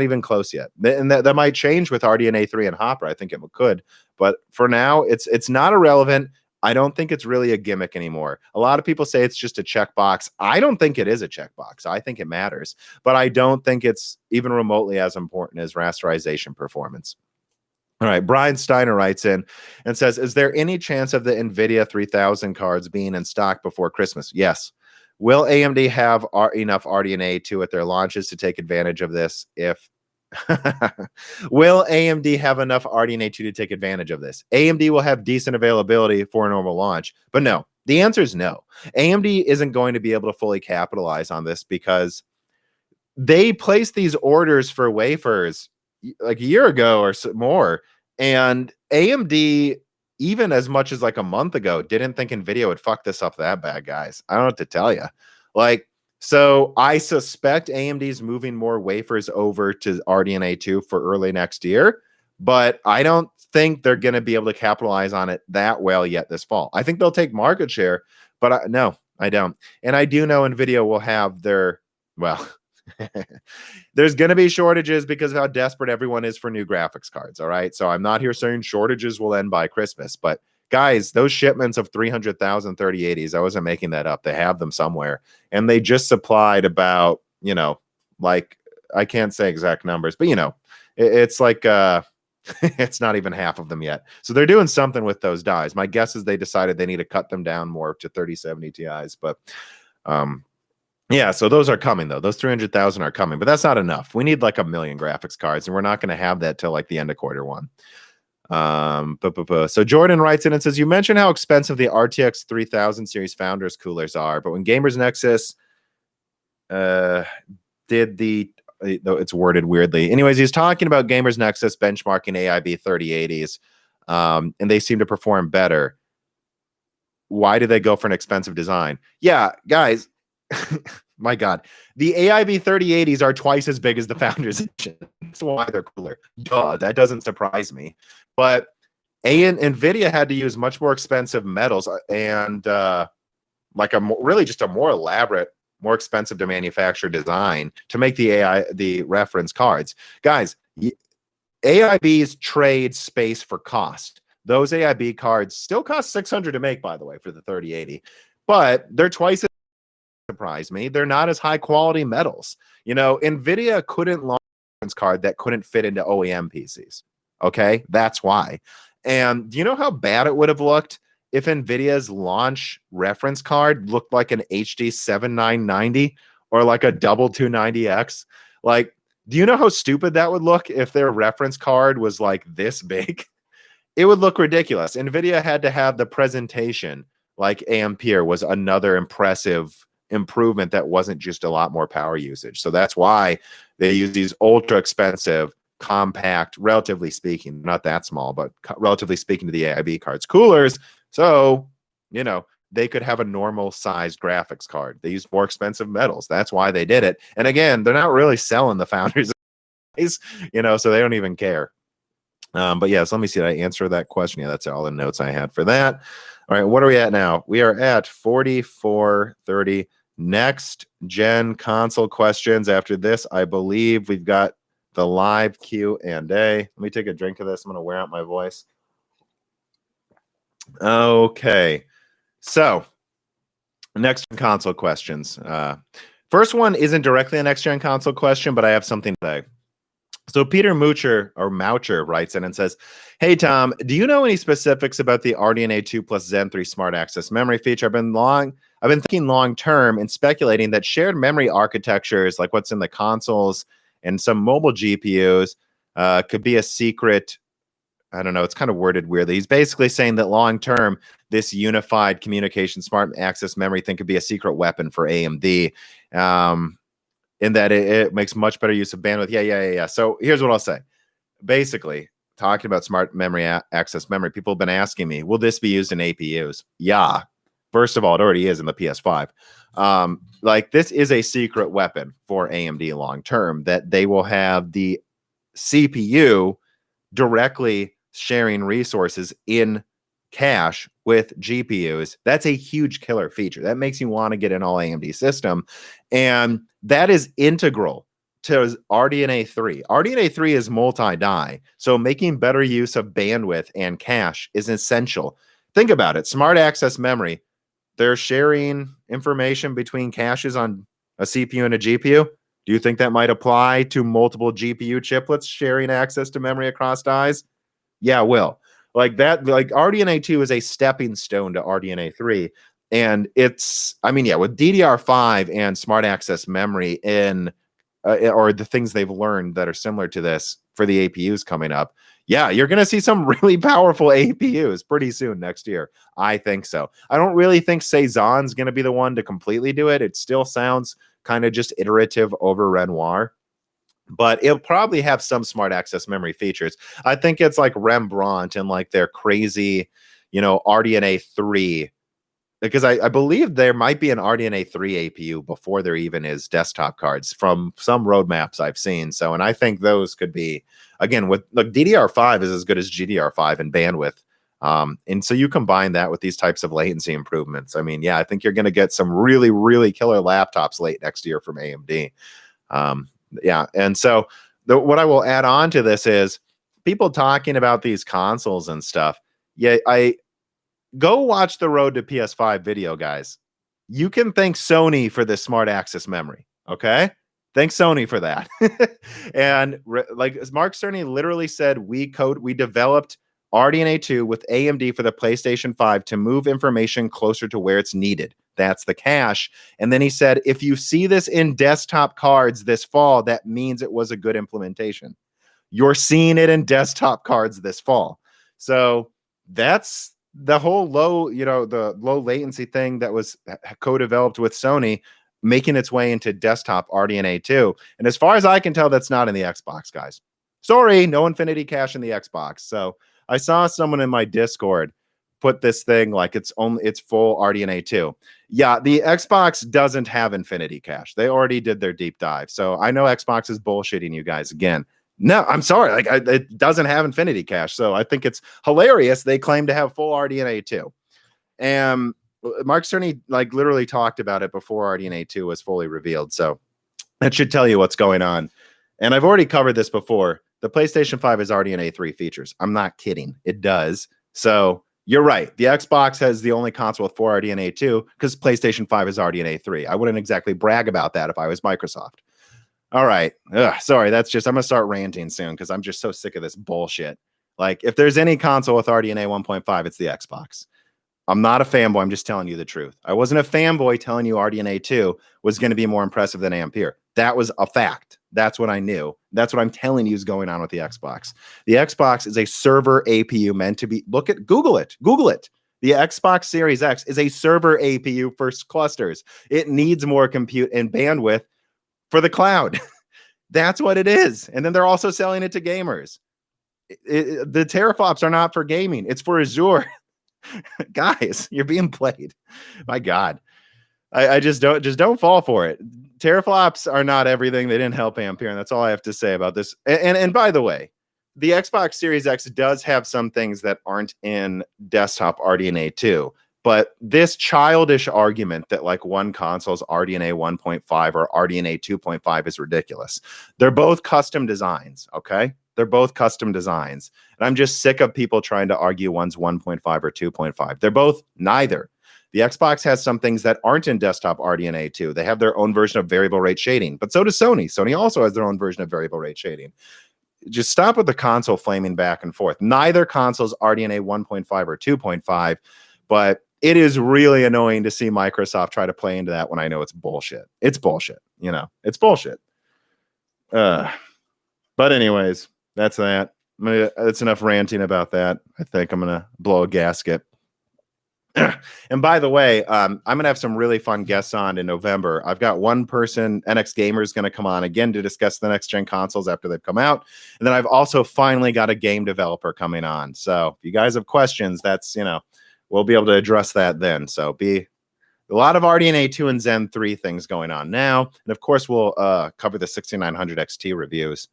even close yet. And that might change with RDNA 3 and Hopper. I think it could, but for now, it's not irrelevant. I don't think it's really a gimmick anymore. A lot of people say it's just a checkbox. I don't think it is a checkbox. I think it matters, but I don't think it's even remotely as important as rasterization performance. All right, Brian Steiner writes in and says, "Is there any chance of the NVIDIA 3000 cards being in stock before Christmas?" Yes. Will AMD have enough RDNA 2 at their launches to take advantage of this? Will AMD have enough RDNA 2 to take advantage of this? AMD will have decent availability for a normal launch, but no. The answer is no. AMD isn't going to be able to fully capitalize on this because they placed these orders for wafers like a year ago or more, and AMD, even as much as like a month ago, didn't think Nvidia would fuck this up that bad, guys. I don't know what to tell you. So I suspect AMD's moving more wafers over to RDNA 2 for early next year, but I don't think they're going to be able to capitalize on it that well yet this fall. I think they'll take market share, but no, I don't. And I do know Nvidia will have their, well, there's going to be shortages because of how desperate everyone is for new graphics cards. All right. So I'm not here saying shortages will end by Christmas, but guys, those shipments of 300,000 3080s, I wasn't making that up. They have them somewhere. And they just supplied about, like, I can't say exact numbers, but, it's like, it's not even half of them yet. So they're doing something with those dies. My guess is they decided they need to cut them down more to 3070 Ti's. But, yeah, so those are coming, though. Those 300,000 are coming, but that's not enough. We need like 1 million graphics cards, and we're not going to have that till like the end of Q1. So Jordan writes in and says, "You mentioned how expensive the RTX 3000 series Founders coolers are, but when Gamers Nexus did though it's worded weirdly. Anyways, he's talking about Gamers Nexus benchmarking AIB 3080s, and they seem to perform better. Why do they go for an expensive design? Yeah, guys, my God, the AIB 3080s are twice as big as the Founders Edition. That's why they're cooler. Duh, that doesn't surprise me. But Nvidia had to use much more expensive metals and really just a more elaborate, more expensive to manufacture design to make the reference cards. Guys, AIBs trade space for cost. Those AIB cards still cost $600 to make, by the way, for the 3080, but they're twice as surprise me. They're not as high quality metals. Nvidia couldn't launch a reference card that couldn't fit into OEM PCs. Okay, that's why. And do you know how bad it would have looked if Nvidia's launch reference card looked like an HD 7990 or like a 2290X? Like, do you know how stupid that would look if their reference card was like this big? It would look ridiculous. Nvidia had to have the presentation like Ampere was another impressive improvement that wasn't just a lot more power usage. So that's why they use these ultra expensive, compact, relatively speaking, not that small, but relatively speaking to the AIB cards, coolers. So, they could have a normal sized graphics card. They use more expensive metals. That's why they did it. And again, they're not really selling the Founders, so they don't even care. But yes, let me see. Did I answer that question? Yeah, that's all the notes I had for that. All right, what are we at now? We are at 44:30. next gen console questions. After this, I believe we've got the live Q&A. Let me take a drink of this. I'm going to wear out my voice. Okay. So, next gen console questions. First one isn't directly a next gen console question, but I have something to say. So Peter Moucher writes in and says, "Hey Tom, do you know any specifics about the RDNA 2 plus Zen 3 smart access memory feature? I've been thinking long term and speculating that shared memory architectures, like what's in the consoles and some mobile GPUs, could be a secret." I don't know. It's kind of worded weirdly. He's basically saying that long term, this unified communication smart access memory thing could be a secret weapon for AMD. In that it makes much better use of bandwidth. Yeah. So here's what I'll say. Basically, talking about smart memory access memory, people have been asking me, will this be used in APUs? Yeah. First of all, it already is in the PS5. Like this is a secret weapon for AMD long term, that they will have the CPU directly sharing resources in cache with GPUs. That's a huge killer feature. That makes you want to get an all AMD system. And that is integral to RDNA 3. RDNA 3 is multi-die. So making better use of bandwidth and cache is essential. Think about it. Smart access memory, they're sharing information between caches on a CPU and a GPU. Do you think that might apply to multiple GPU chiplets sharing access to memory across dies? Yeah, it will. Like that, like RDNA 2 is a stepping stone to RDNA 3. And it's, I mean, yeah, with DDR5 and smart access memory in, or the things they've learned that are similar to this for the APUs coming up, yeah, you're going to see some really powerful APUs pretty soon next year. I think so. I don't really think Cezanne's going to be the one to completely do it. It still sounds kind of just iterative over Renoir, but it'll probably have some smart access memory features. I think it's like Rembrandt and like their crazy, RDNA 3, because I believe there might be an RDNA 3 APU before there even is desktop cards from some roadmaps I've seen. So, and I think those could be, again, with like DDR5 is as good as GDR5 in bandwidth. And so you combine that with these types of latency improvements. I mean, yeah, I think you're going to get some really, really killer laptops late next year from AMD. Yeah. And so what I will add on to this is people talking about these consoles and stuff. Yeah, I go watch the Road to PS5 video, guys. You can thank Sony for this smart access memory. Okay. Thanks Sony for that. And like Mark Cerny literally said, we developed RDNA 2 with AMD for the PlayStation 5 to move information closer to where it's needed. That's the cache. And then he said, if you see this in desktop cards this fall, that means it was a good implementation. You're seeing it in desktop cards this fall. So that's the whole the low latency thing that was co-developed with Sony making its way into desktop RDNA 2. And as far as I can tell, that's not in the Xbox, guys. Sorry, no Infinity Cache in the Xbox. So I saw someone in my Discord put this thing like it's full RDNA 2. Yeah, the Xbox doesn't have Infinity Cache. They already did their deep dive. So I know Xbox is bullshitting you guys again. No, I'm sorry. It doesn't have Infinity Cache. So I think it's hilarious they claim to have full RDNA 2. And Mark Cerny literally talked about it before RDNA 2 was fully revealed. So that should tell you what's going on. And I've already covered this before. The PlayStation 5 has RDNA 3 features. I'm not kidding. It does. So you're right. The Xbox has the only console with 4 RDNA 2 because PlayStation 5 is RDNA 3. I wouldn't exactly brag about that if I was Microsoft. All right. Sorry. I'm going to start ranting soon because I'm just so sick of this bullshit. Like, if there's any console with RDNA 1.5, it's the Xbox. I'm not a fanboy. I'm just telling you the truth. I wasn't a fanboy telling you RDNA 2 was going to be more impressive than Ampere. That was a fact. That's what I knew. That's what I'm telling you is going on with the Xbox. The Xbox is a server APU meant to be, Google it. The Xbox Series X is a server APU for clusters. It needs more compute and bandwidth for the cloud. That's what it is. And then they're also selling it to gamers. The teraflops are not for gaming. It's for Azure. Guys, you're being played. My God. I just don't fall for it. Teraflops are not everything. They didn't help Ampere, and that's all I have to say about this. And by the way, the Xbox Series X does have some things that aren't in desktop RDNA 2, But this childish argument that like one console's RDNA 1.5 or RDNA 2.5 is ridiculous. They're both custom designs, okay? They're both custom designs. And I'm just sick of people trying to argue one's 1.5 or 2.5. They're both neither. The Xbox has some things that aren't in desktop RDNA 2. They have their own version of variable rate shading, but so does Sony. Sony also has their own version of variable rate shading. Just stop with the console flaming back and forth. Neither console's RDNA 1.5 or 2.5, but it is really annoying to see Microsoft try to play into that when I know it's bullshit. It's bullshit, you know. It's bullshit. But anyways, that's that. That's enough ranting about that. I think I'm gonna blow a gasket. And by the way, I'm gonna have some really fun guests on in November. I've got one person, NX Gamer, is gonna come on again to discuss the next gen consoles after they've come out. And then I've also finally got a game developer coming on. So if you guys have questions, that's, you know, we'll be able to address that then. So be a lot of RDNA 2 and Zen 3 things going on now. And of course, we'll cover the 6900 XT reviews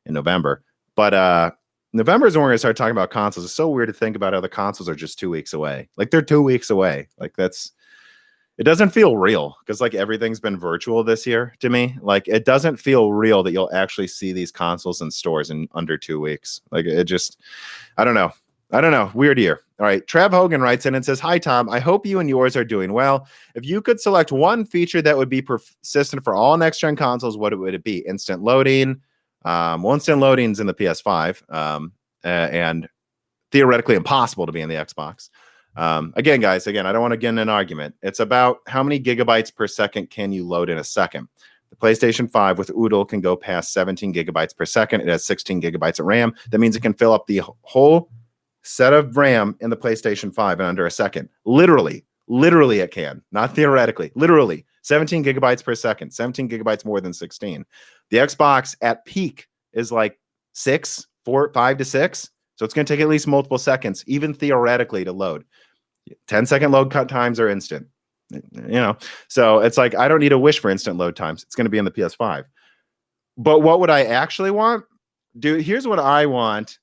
in November. But November is when we're going to start talking about consoles. It's so weird to think about how the consoles are just 2 weeks away. Like they're 2 weeks away. Like it doesn't feel real because like everything's been virtual this year to me. Like it doesn't feel real that you'll actually see these consoles in stores in under 2 weeks. Like it just, I don't know. Weird year. All right. Trav Hogan writes in and says, "Hi, Tom. I hope you and yours are doing well. If you could select one feature that would be persistent for all next-gen consoles, what would it be? Instant loading. Instant loading's in the PS5 and theoretically impossible to be in the Xbox. Again, guys, I don't want to get in an argument. It's about how many gigabytes per second can you load in a second. The PlayStation 5 with Oodle can go past 17 gigabytes per second. It has 16 gigabytes of RAM. That means it can fill up the whole set of RAM in the PlayStation 5 in under a second. Literally it can, not theoretically. Literally 17 gigabytes per second, 17 gigabytes more than 16. The Xbox at peak is like 5 to 6. So it's going to take at least multiple seconds, even theoretically, to load. 10-second load cut times are instant. You know, so it's like I don't need a wish for instant load times. It's going to be in the PS5. But what would I actually want? Dude, here's what I want.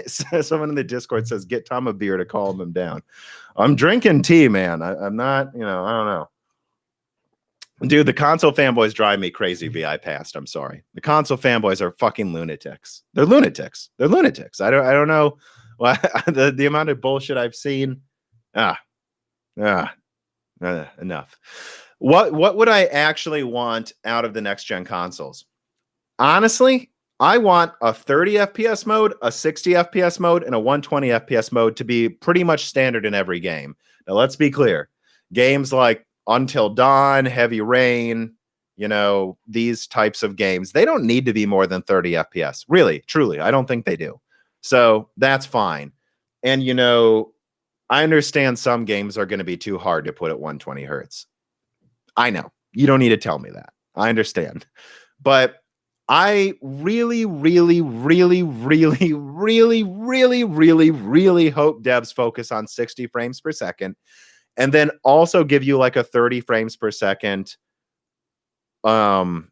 Someone in the Discord says, "Get Tom a beer to calm him down." I'm drinking tea, man. I'm not, you know, I don't know. Dude, the console fanboys drive me crazy. VI passed. I'm sorry. The console fanboys are fucking lunatics. They're lunatics. I don't know the amount of bullshit I've seen. Enough. What would I actually want out of the next gen consoles? Honestly, I want a 30 FPS mode, a 60 FPS mode, and a 120 FPS mode to be pretty much standard in every game. Now, let's be clear. Games like Until Dawn, Heavy Rain, you know, these types of games, they don't need to be more than 30 FPS. Really, truly, I don't think they do. So that's fine. And, you know, I understand some games are going to be too hard to put at 120 hertz. I know. You don't need to tell me that. I understand. But I really hope devs focus on 60 frames per second and then also give you like a 30 frames per second. Or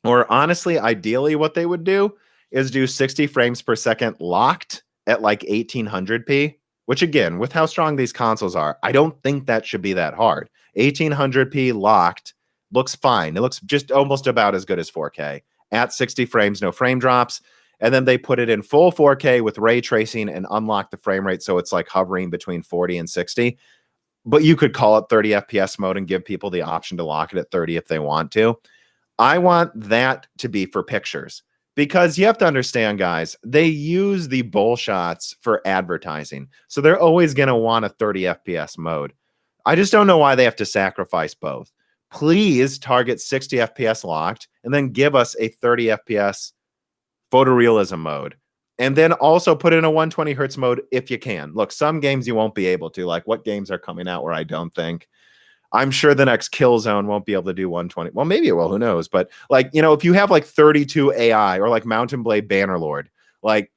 honestly, ideally what they would do is do 60 frames per second locked at like 1800p, which again, with how strong these consoles are, I don't think that should be that hard. 1800p locked looks fine. It looks just almost about as good as 4K. At 60 frames, no frame drops. And then they put it in full 4K with ray tracing and unlock the frame rate so it's like hovering between 40 and 60. But you could call it 30 FPS mode and give people the option to lock it at 30 if they want to. I want that to be for pictures because you have to understand, guys, they use the bull shots for advertising. So they're always going to want a 30 FPS mode. I just don't know why they have to sacrifice both. Please target 60 FPS locked and then give us a 30 FPS photorealism mode. And then also put in a 120 hertz mode if you can. Look, some games you won't be able to. Like what games are coming out where I don't think. I'm sure the next Killzone won't be able to do 120. Well, maybe it will. Who knows? But like, you know, if you have like 32 AI or like Mountain Blade Bannerlord, like,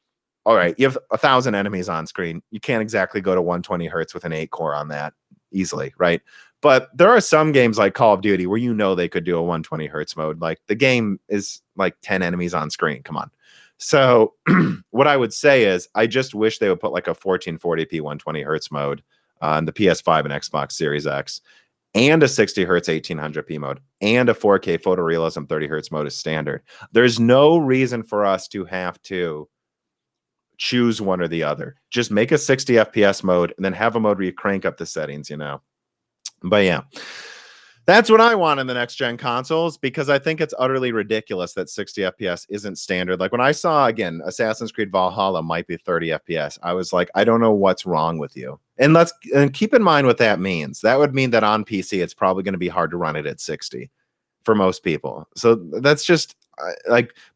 all right, you have 1,000 enemies on screen. You can't exactly go to 120 hertz with an 8 core on that easily, right? But there are some games like Call of Duty where you know they could do a 120 hertz mode. Like the game is like 10 enemies on screen. Come on. So what I would say is I just wish they would put like a 1440p 120 hertz mode on the PS5 and Xbox Series X, and a 60 hertz 1800p mode, and a 4K photorealism 30 hertz mode is standard. There's no reason for us to have to choose one or the other. Just make a 60 FPS mode and then have a mode where you crank up the settings, But yeah, that's what I want in the next gen consoles, because I think it's utterly ridiculous that 60 FPS isn't standard. Like when I saw, again, Assassin's Creed Valhalla might be 30 FPS, I was like, I don't know what's wrong with you. And keep in mind what that means. That would mean that on PC, it's probably going to be hard to run it at 60 for most people. So that's just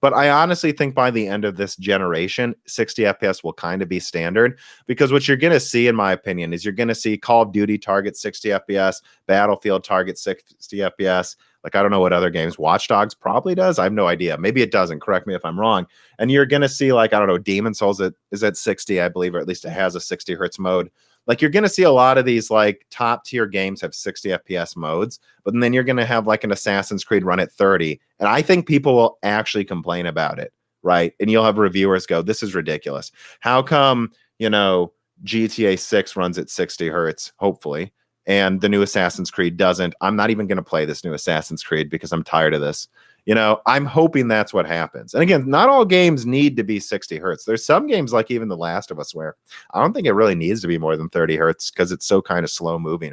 but I honestly think by the end of this generation, 60 FPS will kind of be standard, because what you're going to see, in my opinion, is you're going to see Call of Duty target 60 FPS, Battlefield target 60 FPS. Like, I don't know what other games. Watch Dogs probably does. I have no idea. Maybe it doesn't. Correct me if I'm wrong. And you're going to see, like, I don't know, Demon Souls is at 60, I believe, or at least it has a 60 hertz mode. Like, you're going to see a lot of these like top tier games have 60 FPS modes, but then you're going to have like an Assassin's Creed run at 30. And I think people will actually complain about it, right? And you'll have reviewers go, this is ridiculous. How come, GTA 6 runs at 60 hertz, hopefully, and the new Assassin's Creed doesn't? I'm not even going to play this new Assassin's Creed because I'm tired of this. I'm hoping that's what happens. And again, not all games need to be 60 hertz. There's some games like even The Last of Us where I don't think it really needs to be more than 30 hertz because it's so kind of slow moving.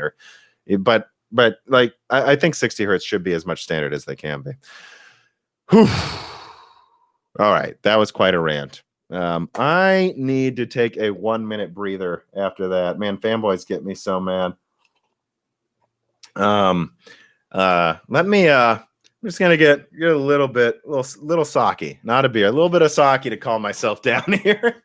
But like I think 60 hertz should be as much standard as they can be. Whew. All right, that was quite a rant. I need to take a 1-minute breather after that. Man, fanboys get me so mad. Let me I'm just gonna get a little sake, not a beer, a little bit of sake to calm myself down here.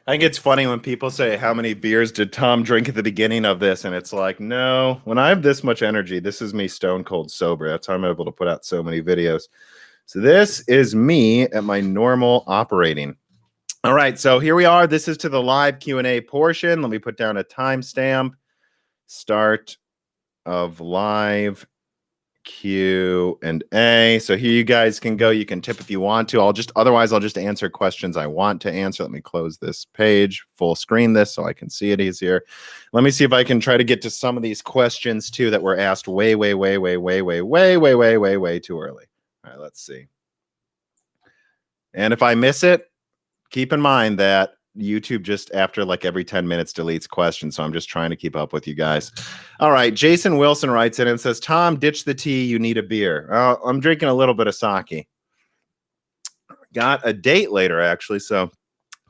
I think it's funny when people say, how many beers did Tom drink at the beginning of this? And it's like, no, when I have this much energy, this is me stone cold sober. That's how I'm able to put out so many videos. So this is me at my normal operating. All right, so here we are. This is to the live Q&A portion. Let me put down a timestamp. Start of live Q&A. So here you guys can go. You can tip if you want to. Otherwise I'll just answer questions I want to answer. Let me close this page, full screen this so I can see it easier. Let me see if I can try to get to some of these questions too that were asked way too early. All right, let's see. And if I miss it, keep in mind that YouTube just after like every 10 minutes deletes questions. So I'm just trying to keep up with you guys. All right. Jason Wilson writes in and says, Tom, ditch the tea. You need a beer. I'm drinking a little bit of sake. Got a date later, actually, so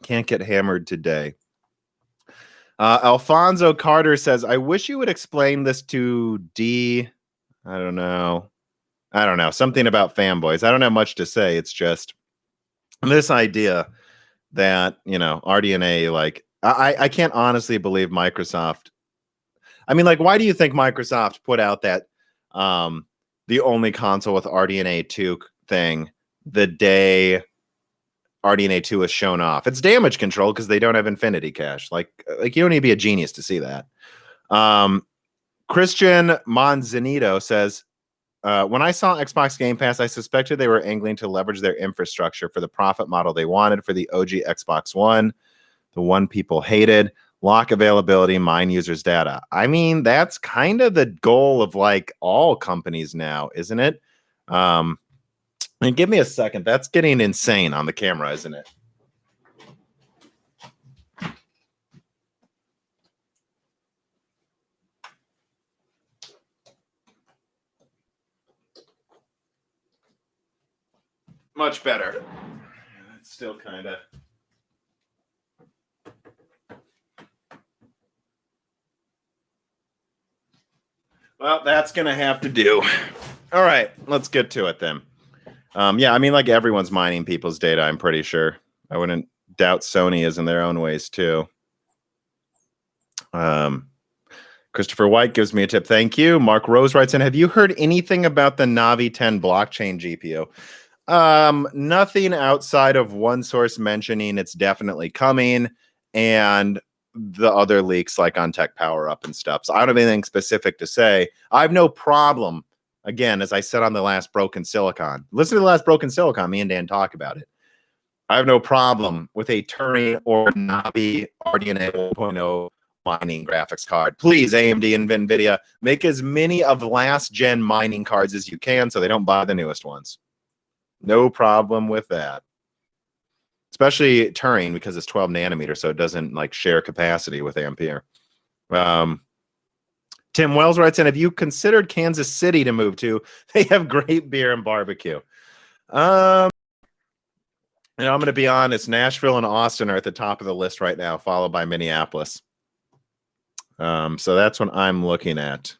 can't get hammered today. Alfonso Carter says, I wish you would explain this to D. I don't know. Something about fanboys. I don't have much to say. It's just this idea that, RDNA, like, I can't honestly believe Microsoft. I mean, like, why do you think Microsoft put out that the only console with RDNA 2 thing the day RDNA 2 is shown off? It's damage control because they don't have infinity cache. Like you don't need to be a genius to see that. Christian Monzanito says, when I saw Xbox Game Pass, I suspected they were angling to leverage their infrastructure for the profit model they wanted for the OG Xbox One, the one people hated. Lock availability, mine users' data. I mean, that's kind of the goal of like all companies now, isn't it? And give me a second. That's getting insane on the camera, isn't it? Much better. It's still kind of. Well, that's going to have to do. All right, let's get to it then. Yeah, I mean, like everyone's mining people's data, I'm pretty sure. I wouldn't doubt Sony is in their own ways too. Christopher White gives me a tip. Thank you. Mark Rose writes in, have you heard anything about the Navi 10 blockchain GPU? Nothing outside of one source mentioning it's definitely coming and the other leaks like on Tech Power Up and stuff. So I don't have anything specific to say. I have no problem. Again, as I said on the last Broken Silicon, listen to the last Broken Silicon, me and Dan talk about it. I have no problem with a Turing or Navi RDNA 1.0 mining graphics card. Please, AMD and Nvidia, make as many of the last gen mining cards as you can so they don't buy the newest ones. No problem with that. Especially Turing because it's 12 nanometers, so it doesn't like share capacity with Ampere. Tim Wells writes in, have you considered Kansas City to move to? They have great beer and barbecue. I'm going to be honest, Nashville and Austin are at the top of the list right now, followed by Minneapolis. So that's what I'm looking at.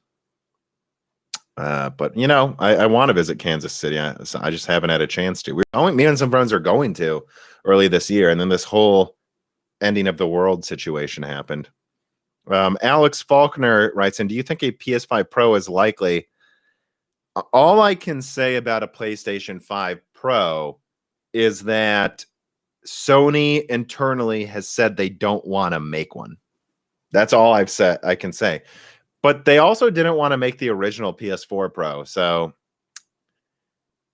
But you know, I want to visit Kansas City. I just haven't had a chance to. Me and some friends are going to early this year, and then this whole ending of the world situation happened. Alex Faulkner writes in, do you think a PS5 Pro is likely? All I can say about a PlayStation 5 Pro is that Sony internally has said they don't want to make one. That's all I can say. But they also didn't want to make the original PS4 Pro. So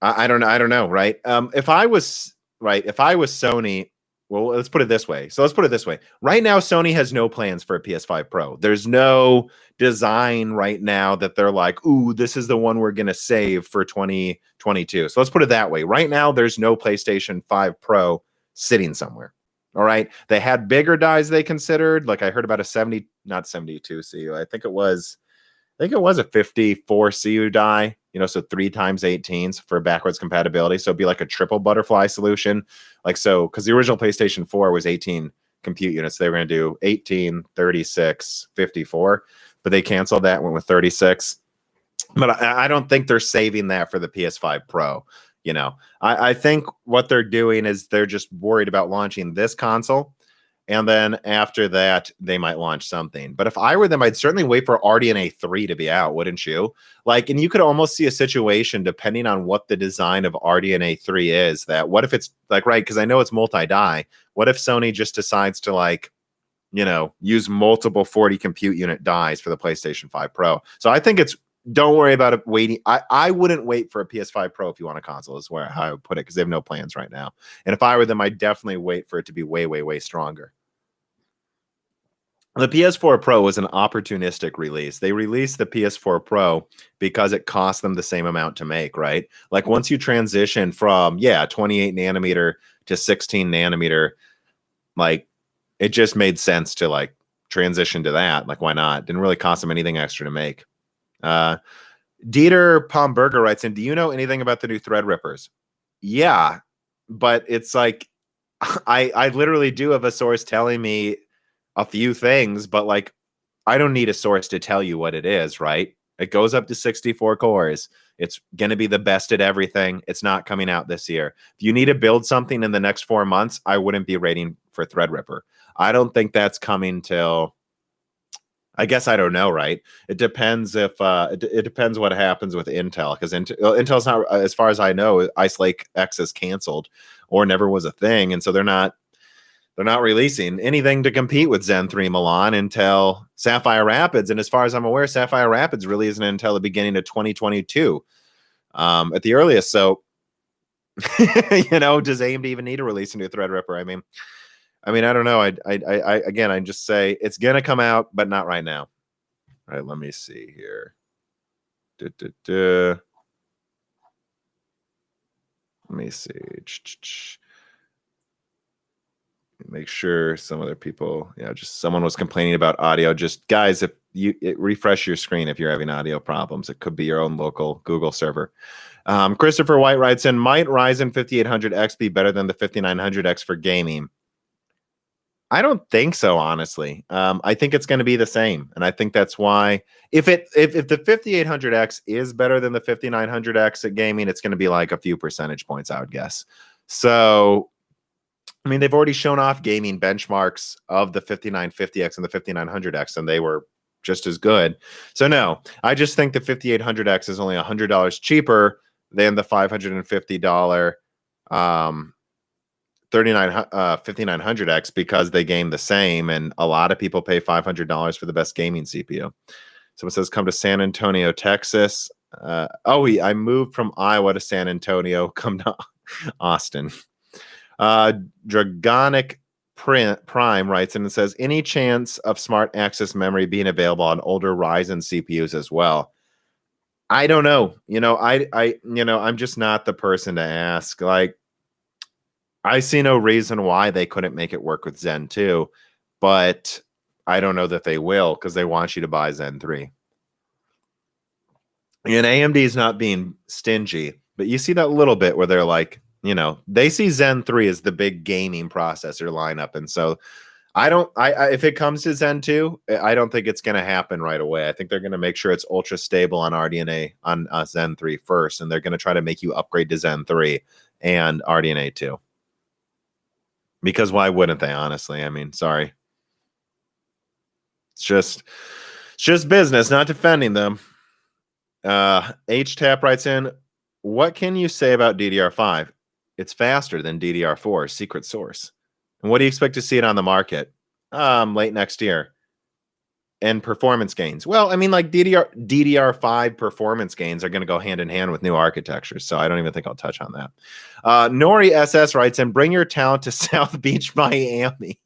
I don't know, right? If I was Sony, well, let's put it this way. Right now, Sony has no plans for a PS5 Pro. There's no design right now that they're like, ooh, this is the one we're going to save for 2022. So let's put it that way. Right now, there's no PlayStation 5 Pro sitting somewhere. All right. They had bigger dies they considered. Like I heard about a not 72 CU. I think it was a 54 CU die, you know, so 3 times 18s for backwards compatibility. So it'd be like a triple butterfly solution. Like, so, because the original PlayStation 4 was 18 compute units. They were going to do 18, 36, 54, but they canceled that, went with 36. But I don't think they're saving that for the PS5 Pro. You know, I think what they're doing is they're just worried about launching this console. And then after that, they might launch something. But if I were them, I'd certainly wait for RDNA 3 to be out, wouldn't you? Like, and you could almost see a situation, depending on what the design of RDNA 3 is, that what if it's like, right, because I know it's multi-die. What if Sony just decides to, like, you know, use multiple 40 compute unit dies for the PlayStation 5 Pro? So I think don't worry about it waiting. I wouldn't wait for a PS5 Pro if you want a console, is how I would put it, because they have no plans right now. And if I were them, I'd definitely wait for it to be way, way, way stronger. The PS4 Pro was an opportunistic release. They released the PS4 Pro because it cost them the same amount to make, right? Like once you transition from, 28 nanometer to 16 nanometer, like it just made sense to like transition to that. Like, why not? Didn't really cost them anything extra to make. Dieter Pomberger writes in, do you know anything about the new Threadrippers? Yeah, but it's like, I literally do have a source telling me a few things, but like, I don't need a source to tell you what it is, right? It goes up to 64 cores. It's going to be the best at everything. It's not coming out this year. If you need to build something in the next 4 months, I wouldn't be waiting for Threadripper. I don't think that's coming till, I guess, I don't know, right? It depends if it depends what happens with Intel, because Intel's not, as far as I know, Ice Lake X is canceled or never was a thing, and so they're not releasing anything to compete with Zen 3 Milan until Sapphire Rapids. And as far as I'm aware, Sapphire Rapids really isn't until the beginning of 2022 at the earliest. So, you know, does AMD even need to release a new Threadripper? I mean, I don't know. I just say it's going to come out, but not right now. All right, let me see here. Let me see. Make sure some other people, just someone was complaining about audio. Just guys, if you refresh your screen if you're having audio problems, it could be your own local Google server. Christopher White writes in, might Ryzen 5800X be better than the 5900X for gaming? I don't think so, honestly. I think it's going to be the same, and I think that's why if the 5800X is better than the 5900X at gaming, it's going to be like a few percentage points, I would guess. So, I mean, they've already shown off gaming benchmarks of the 5950X and the 5900X, and they were just as good. So no, I just think the 5800X is only $100 cheaper than the $550 5900X because they game the same, and a lot of people pay $500 for the best gaming CPU. Someone says, come to San Antonio, Texas. I moved from Iowa to San Antonio. Come to Austin. Dragonic Prime writes in and says, any chance of smart access memory being available on older Ryzen CPUs as well? I don't know. I'm just not the person to ask. Like, I see no reason why they couldn't make it work with Zen 2, but I don't know that they will because they want you to buy Zen 3. And AMD is not being stingy, but you see that little bit where they're like, they see Zen 3 as the big gaming processor lineup. And so if it comes to Zen 2, I don't think it's going to happen right away. I think they're going to make sure it's ultra stable on RDNA on Zen 3 first, and they're going to try to make you upgrade to Zen 3 and RDNA 2. Because why wouldn't they, honestly? I mean, sorry. It's just business, not defending them. H-Tap writes in, what can you say about DDR5? It's faster than DDR4, secret source. And what do you expect to see it on the market? Late next year. And performance gains. Well, I mean, like DDR5 performance gains are going to go hand in hand with new architectures. So I don't even think I'll touch on that. Nori SS writes in, bring your talent to South Beach, Miami.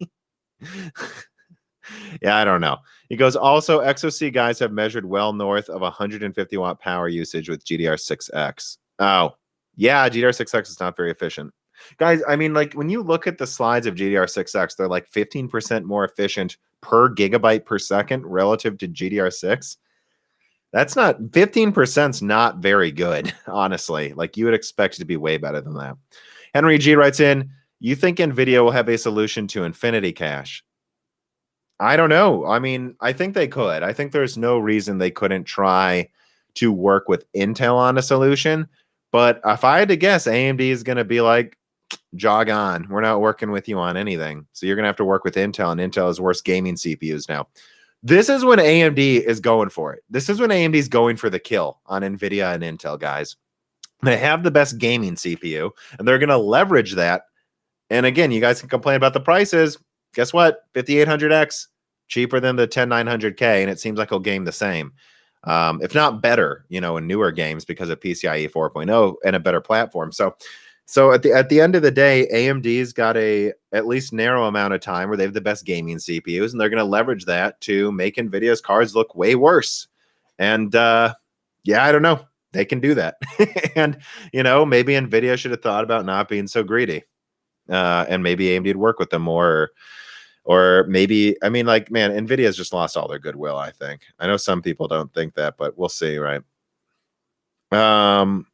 Yeah, I don't know. He goes, also, XOC guys have measured well north of 150 watt power usage with GDR6X. Oh, yeah, GDR6X is not very efficient. Guys, I mean, like, when you look at the slides of GDR6X, they're like 15% more efficient per gigabyte per second relative to GDR6. That's not 15% is not very good, honestly. Like, you would expect it to be way better than that. Henry G writes in, you think Nvidia will have a solution to infinity cache? I don't know. I mean, I think they could. I think there's no reason they couldn't try to work with Intel on a solution. But if I had to guess, AMD is going to be like, jog on. We're not working with you on anything. So you're going to have to work with Intel, and Intel is worse gaming CPUs now. This is when AMD is going for it. This is when AMD is going for the kill on Nvidia and Intel, guys. They have the best gaming CPU, and they're going to leverage that. And again, you guys can complain about the prices. Guess what? 5800X, cheaper than the 10900K, and it seems like it'll game the same. If not better, in newer games because of PCIe 4.0 and a better platform. So at the end of the day, AMD's got at least narrow amount of time where they have the best gaming CPUs, and they're going to leverage that to make NVIDIA's cards look way worse. And I don't know. They can do that. And, maybe NVIDIA should have thought about not being so greedy. And maybe AMD would work with them more. Or maybe, I mean, like, man, NVIDIA's just lost all their goodwill, I think. I know some people don't think that, but we'll see, right? Indriju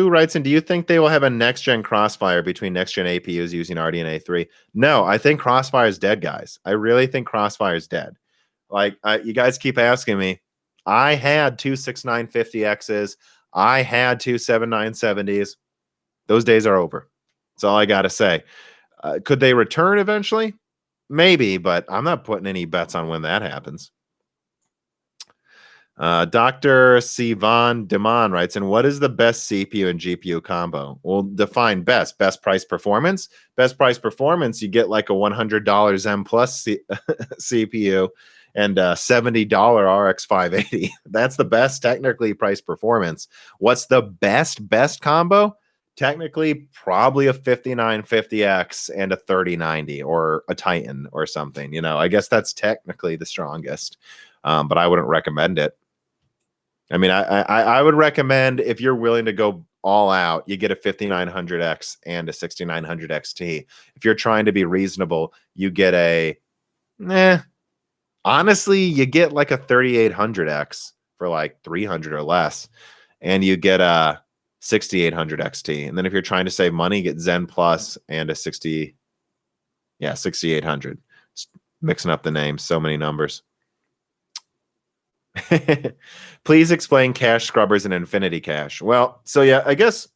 writes in, do you think they will have a next-gen crossfire between next-gen APUs using RDNA 3? No, I think Crossfire is dead, guys. I really think Crossfire is dead. Like, you guys keep asking me. I had two 6950Xs. I had two 7970s. Those days are over. That's all I got to say. Could they return eventually? Maybe, but I'm not putting any bets on when that happens. Dr. Sivan Deman writes in, what is the best CPU and GPU combo? We'll define best. Best price performance. Best price performance, you get like a $100 Zen Plus CPU and a $70 RX 580. That's the best technically price performance. What's the best combo? Technically, probably a 5950X and a 3090 or a Titan or something. I guess that's technically the strongest, but I wouldn't recommend it. I mean, I would recommend, if you're willing to go all out, you get a 5900X and a 6900 XT. If you're trying to be reasonable, you get honestly, you get like a 3800X for like 300 or less, and you get a 6800 XT. And then if you're trying to save money, get Zen Plus and a Yeah, 6800. Mixing up the names, so many numbers. Please explain cache scrubbers and infinity cache. Well, so yeah, I guess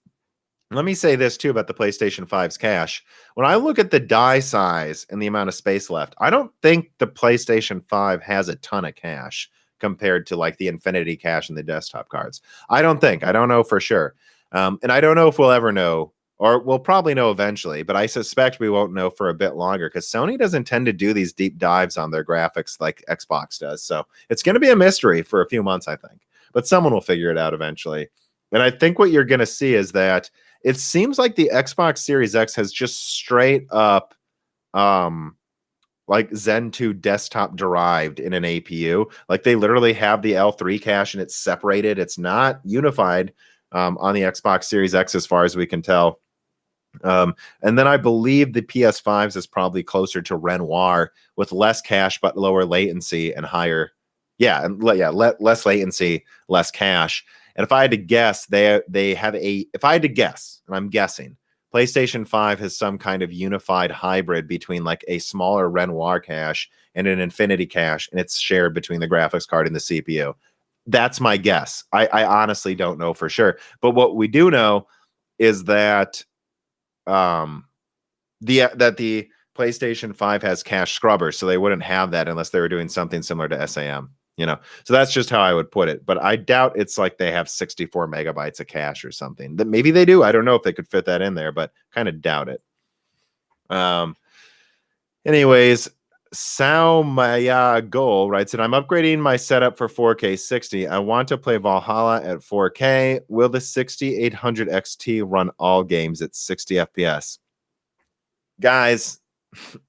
let me say this too about the PlayStation 5's cache. When I look at the die size and the amount of space left, I don't think the PlayStation 5 has a ton of cache compared to like the infinity cache and the desktop cards. I don't know for sure. And I don't know if we'll ever know, or we'll probably know eventually, but I suspect we won't know for a bit longer because Sony doesn't tend to do these deep dives on their graphics like Xbox does. So it's going to be a mystery for a few months, I think, but someone will figure it out eventually. And I think what you're going to see is that it seems like the Xbox Series X has just straight up like Zen 2 desktop derived in an APU. Like they literally have the L3 cache and it's separated. It's not unified on the Xbox Series X as far as we can tell. And then I believe the PS5s is probably closer to Renoir with less cache but lower latency and higher. Less latency, less cache. And if I had to guess, they have if I had to guess, and I'm guessing, PlayStation 5 has some kind of unified hybrid between like a smaller Renoir cache and an infinity cache, and it's shared between the graphics card and the CPU. That's my guess. I honestly don't know for sure. But what we do know is that the PlayStation 5 has cache scrubbers, so they wouldn't have that unless they were doing something similar to SAM. So that's just how I would put it. But I doubt it's like they have 64 megabytes of cache or something. That maybe they do. I don't know if they could fit that in there, but kind of doubt it. Anyways, Sao Maya Goal writes that I'm upgrading my setup for 4K 60. I want to play Valhalla at 4K. Will the 6800 XT run all games at 60 FPS? Guys,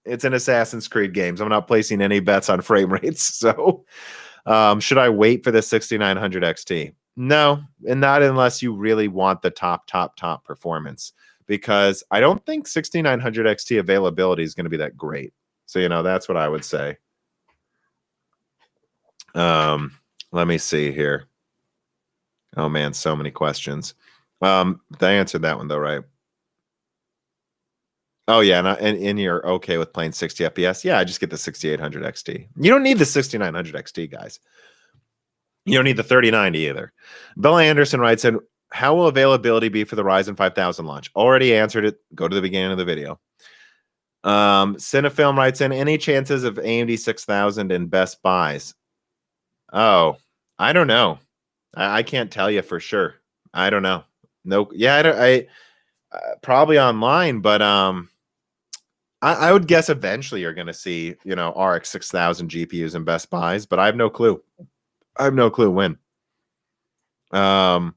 it's an Assassin's Creed games. I'm not placing any bets on frame rates. So should I wait for the 6900 XT? No, and not unless you really want the top performance, because I don't think 6900 XT availability is going to be that great. So, that's what I would say. Let me see here. Oh man, so many questions. I answered that one though, right? Oh yeah, and you're okay with playing 60 FPS? Yeah, I just get the 6800 XT. You don't need the 6900 XT, guys. You don't need the 3090 either. Bella Anderson writes in, how will availability be for the Ryzen 5000 launch? Already answered it. Go to the beginning of the video. Cinefilm writes in, any chances of AMD 6000 in Best Buys? Oh, I don't know. I can't tell you for sure. I don't know. No, yeah, I probably online, but I would guess eventually you're going to see, RX 6000 GPUs in Best Buys, but I have no clue. I have no clue when. Alrea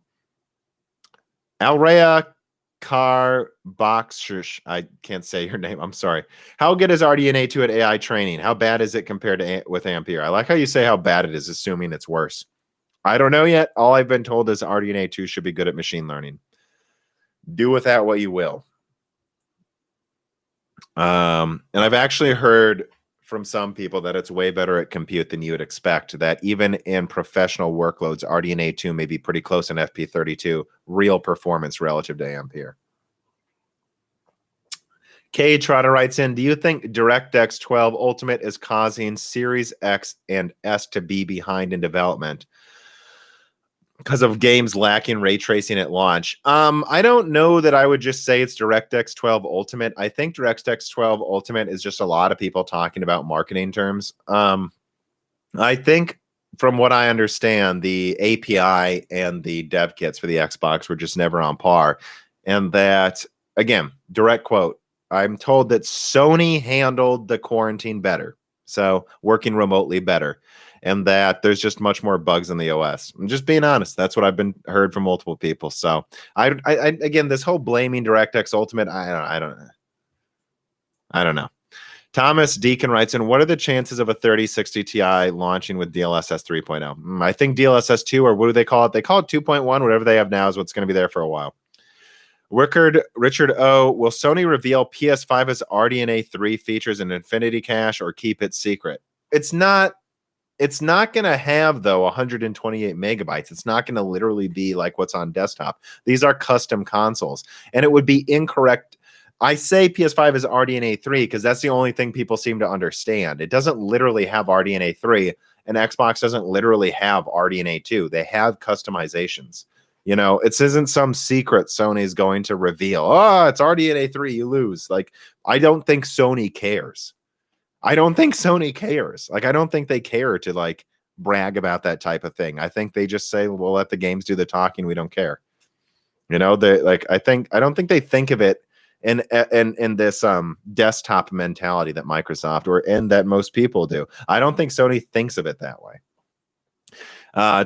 Car Box, I can't say your name. I'm sorry. How good is RDNA 2 at AI training? How bad is it compared to with Ampere? I like how you say how bad it is, assuming it's worse. I don't know yet. All I've been told is RDNA 2 should be good at machine learning. Do with that what you will. And I've actually heard from some people that it's way better at compute than you would expect, that even in professional workloads, RDNA 2 may be pretty close in FP32 real performance relative to Ampere. K. Trotter writes in, do you think DirectX 12 Ultimate is causing Series X and S to be behind in development because of games lacking ray tracing at launch? I don't know that I would just say it's DirectX 12 Ultimate. I think DirectX 12 Ultimate is just a lot of people talking about marketing terms. I think from what I understand, the API and the dev kits for the Xbox were just never on par. And that, again, direct quote, I'm told that Sony handled the quarantine better. So working remotely better. And that there's just much more bugs in the OS. I'm just being honest. That's what I've been heard from multiple people. So I again, this whole blaming DirectX Ultimate, I don't know. Thomas Deacon writes in, what are the chances of a 3060 Ti launching with DLSS 3.0? I think DLSS 2, or what do they call it? They call it 2.1. Whatever they have now is what's going to be there for a while. Richard O, will Sony reveal PS5's RDNA 3 features in Infinity Cache or keep it secret? It's not going to have, though, 128 megabytes. It's not going to literally be like what's on desktop. These are custom consoles, and it would be incorrect. I say PS5 is RDNA 3 because that's the only thing people seem to understand. It doesn't literally have RDNA 3, and Xbox doesn't literally have RDNA 2. They have customizations. You know, it isn't some secret Sony's going to reveal. Oh, it's RDNA 3, you lose. Like, I don't think Sony cares. I don't think Sony cares. Like, I don't think they care to like brag about that type of thing. I think they just say, we'll let the games do the talking. We don't care. You know, they like, I don't think they think of it in this desktop mentality that Microsoft or in that most people do. I don't think Sony thinks of it that way.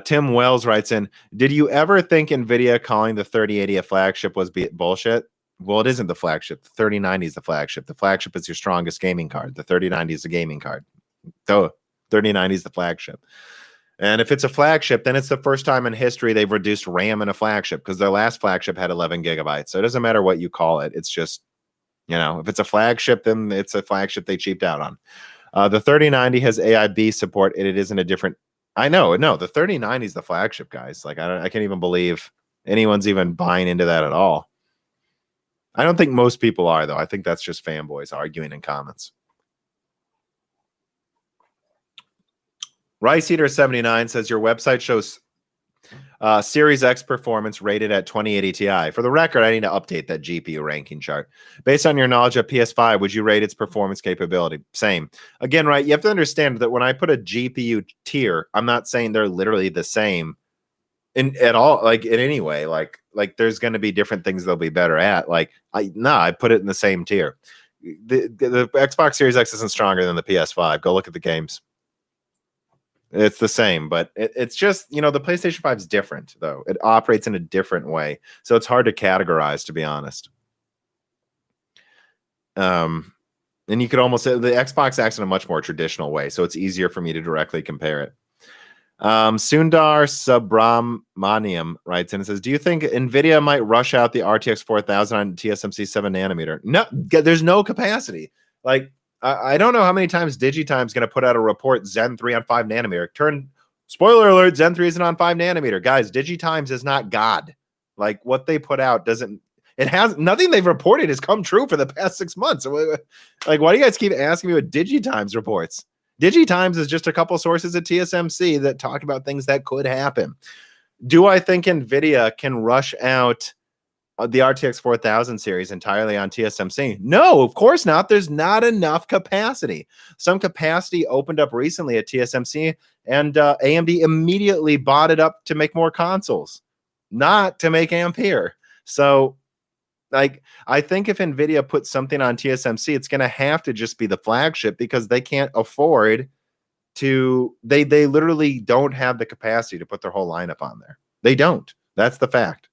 Tim Wells writes in, did you ever think Nvidia calling the 3080 a flagship was bullshit? Well, it isn't the flagship. The 3090 is the flagship. The flagship is your strongest gaming card. The 3090 is a gaming card. So 3090 is the flagship. And if it's a flagship, then it's the first time in history they've reduced RAM in a flagship, because their last flagship had 11 gigabytes. So it doesn't matter what you call it. It's just, you know, if it's a flagship, then it's a flagship they cheaped out on. The 3090 has AIB support, and it isn't a different. I know, no, the 3090 is the flagship, guys. Like, I can't even believe anyone's even buying into that at all. I don't think most people are, though. I think that's just fanboys arguing in comments. Rice Eater 79 says your website shows Series X performance rated at 2080 Ti. For the record, I need to update that GPU ranking chart. Based on your knowledge of PS5, would you rate its performance capability? Same. Again, right, you have to understand that when I put a GPU tier, I'm not saying they're literally the same at all, like in any way. Like there's going to be different things they'll be better at. Like, I put it in the same tier. The Xbox Series X isn't stronger than the PS5. Go look at the games. It's the same, but it's just, you know, the PlayStation 5 is different, though. It operates in a different way. So it's hard to categorize, to be honest. And you could almost say the Xbox acts in a much more traditional way, so it's easier for me to directly compare it. Sundar Subramaniam writes in and says, do you think Nvidia might rush out the RTX 4000 on TSMC 7 nanometer? No, there's no capacity. Like, I don't know how many times Digitime's going to put out a report Zen 3 on 5 nanometer. Spoiler alert, Zen 3 isn't on 5 nanometer. Guys, Digitimes is not God. Like, what they put out nothing they've reported has come true for the past 6 months. Like, why do you guys keep asking me what Digitimes reports? Digitimes is just a couple sources at TSMC that talk about things that could happen. Do I think Nvidia can rush out the RTX 4000 series entirely on TSMC? No, of course not. There's not enough capacity. Some capacity opened up recently at TSMC, and AMD immediately bought it up to make more consoles, not to make Ampere. So, like, I think if Nvidia puts something on TSMC, it's going to have to just be the flagship, because they can't afford to. They literally don't have the capacity to put their whole lineup on there. They don't. That's the fact.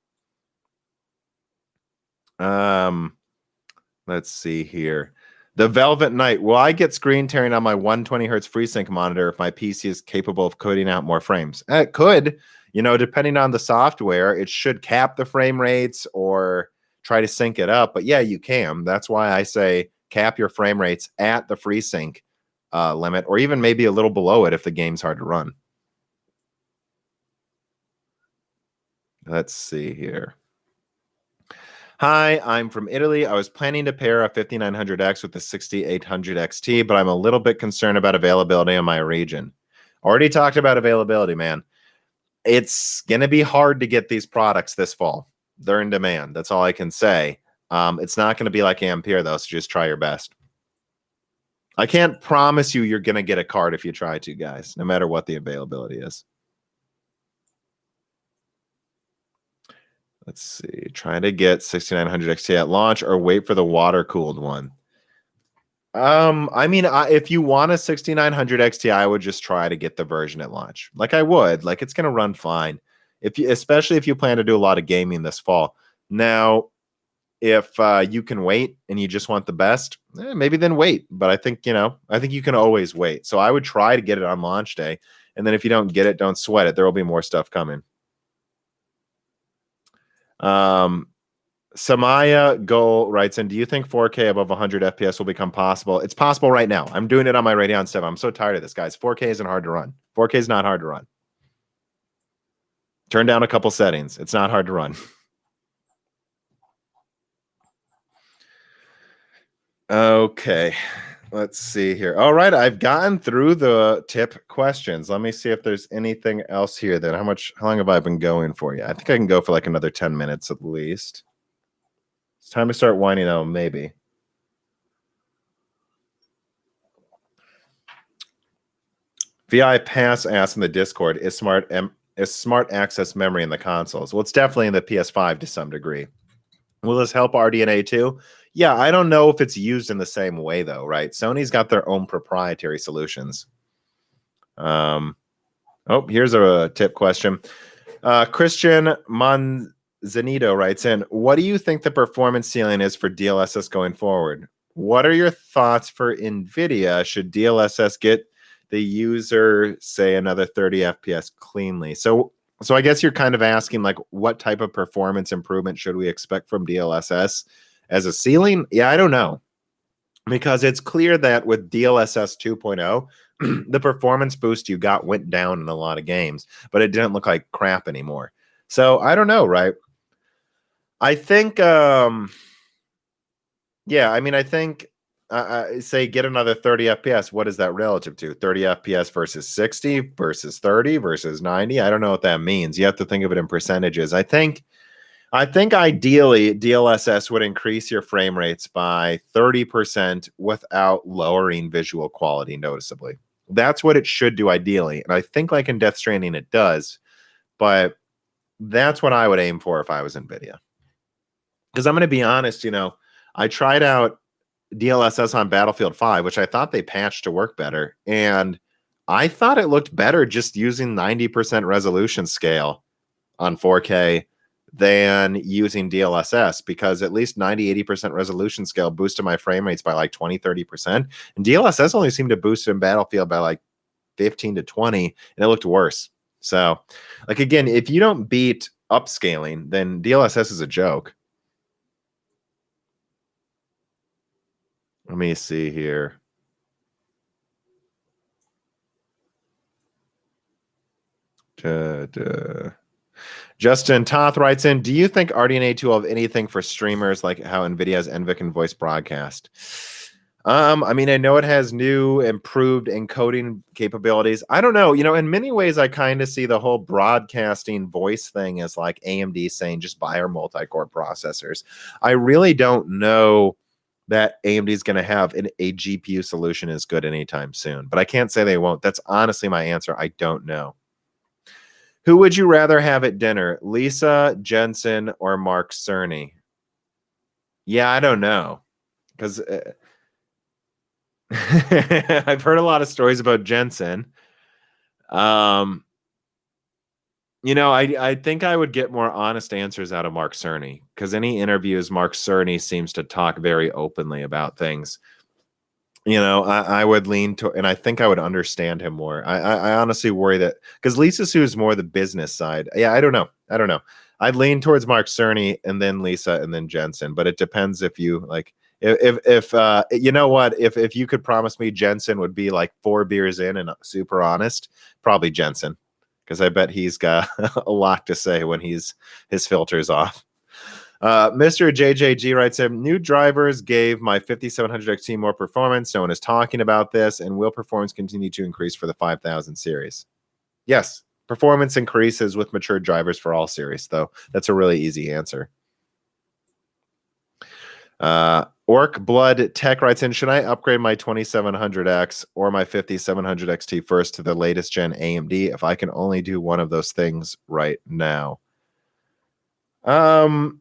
Let's see here. The Velvet Knight. Will I get screen tearing on my 120 hertz FreeSync monitor if my PC is capable of coding out more frames? It could. You know, depending on the software, it should cap the frame rates or try to sync it up. But yeah, you can. That's why I say cap your frame rates at the FreeSync limit, or even maybe a little below it if the game's hard to run. Let's see here. Hi, I'm from Italy. I was planning to pair a 5900X with the 6800 XT, but I'm a little bit concerned about availability in my region. Already talked about availability, man. It's going to be hard to get these products this fall. They're in demand. That's all I can say. It's not going to be like Ampere, though, so just try your best. I can't promise you're going to get a card if you try to, guys, no matter what the availability is. Let's see. Trying to get 6900 XT at launch or wait for the water-cooled one. I mean, if you want a 6900 XT, I would just try to get the version at launch. Like I would. Like, it's going to run fine. Especially if you plan to do a lot of gaming this fall. Now, if you can wait and you just want the best, maybe then wait. But I think, I think you can always wait. So I would try to get it on launch day. And then if you don't get it, don't sweat it. There will be more stuff coming. Samaya Goal writes in, do you think 4K above 100 FPS will become possible? It's possible right now. I'm doing it on my Radeon 7. I'm so tired of this, guys. 4K isn't hard to run. 4K is not hard to run. Turn down a couple settings. It's not hard to run. Okay. Let's see here. All right, I've gotten through the tip questions. Let me see if there's anything else here. Then, how long have I been going for you? I think I can go for like another 10 minutes at least. It's time to start winding down, maybe. VI Pass asks in the Discord, is smart access memory in the consoles? Well, it's definitely in the PS5 to some degree. Will this help RDNA too? Yeah, I don't know if it's used in the same way though, right? Sony's got their own proprietary solutions. Here's a tip question. Christian Manzanito writes in, what do you think the performance ceiling is for DLSS going forward? What are your thoughts for Nvidia? Should DLSS get the user, say, another 30 FPS cleanly? So I guess you're kind of asking, like, what type of performance improvement should we expect from DLSS as a ceiling? Yeah, I don't know. Because it's clear that with DLSS 2.0, the performance boost you got went down in a lot of games, but it didn't look like crap anymore. So I don't know, right? I think, I think, say, get another 30 FPS. What is that relative to? 30 FPS versus 60 versus 30 versus 90? I don't know what that means. You have to think of it in percentages. I think ideally DLSS would increase your frame rates by 30% without lowering visual quality noticeably. That's what it should do ideally. And I think like in Death Stranding it does, but that's what I would aim for if I was NVIDIA. Because I'm going to be honest, I tried out DLSS on Battlefield 5, which I thought they patched to work better. And I thought it looked better just using 90% resolution scale on 4K than using DLSS, because at least 90-80% resolution scale boosted my frame rates by like 20-30%. And DLSS only seemed to boost in Battlefield by like 15 to 20, and it looked worse. So, like, again, if you don't beat upscaling, then DLSS is a joke. Let me see here. Justin Toth writes in, do you think RDNA 2 will have anything for streamers like how NVIDIA has NVIC and voice broadcast? I know it has new improved encoding capabilities. I don't know. In many ways, I kind of see the whole broadcasting voice thing as like AMD saying just buy our multi-core processors. I really don't know that AMD is going to have a GPU solution as good anytime soon, but I can't say they won't. That's honestly my answer. I don't know. Who would you rather have at dinner, Lisa, Jensen, or Mark Cerny? Yeah, I don't know, because I've heard a lot of stories about Jensen. I think I would get more honest answers out of Mark Cerny, because any interviews, Mark Cerny seems to talk very openly about things. I would lean to, and I think I would understand him more. I honestly worry that, because Lisa Su is more the business side. Yeah, I don't know. I'd lean towards Mark Cerny and then Lisa and then Jensen, but it depends if you like. If you know what, if you could promise me Jensen would be like 4 beers in and super honest, probably Jensen, because I bet he's got a lot to say when his filter's off. Mr. JJG writes in, new drivers gave my 5700 XT more performance. No one is talking about this. And will performance continue to increase for the 5000 series? Yes, performance increases with mature drivers for all series, though. That's a really easy answer. Orc Blood Tech writes in, should I upgrade my 2700X or my 5700 XT first to the latest gen AMD if I can only do one of those things right now? Do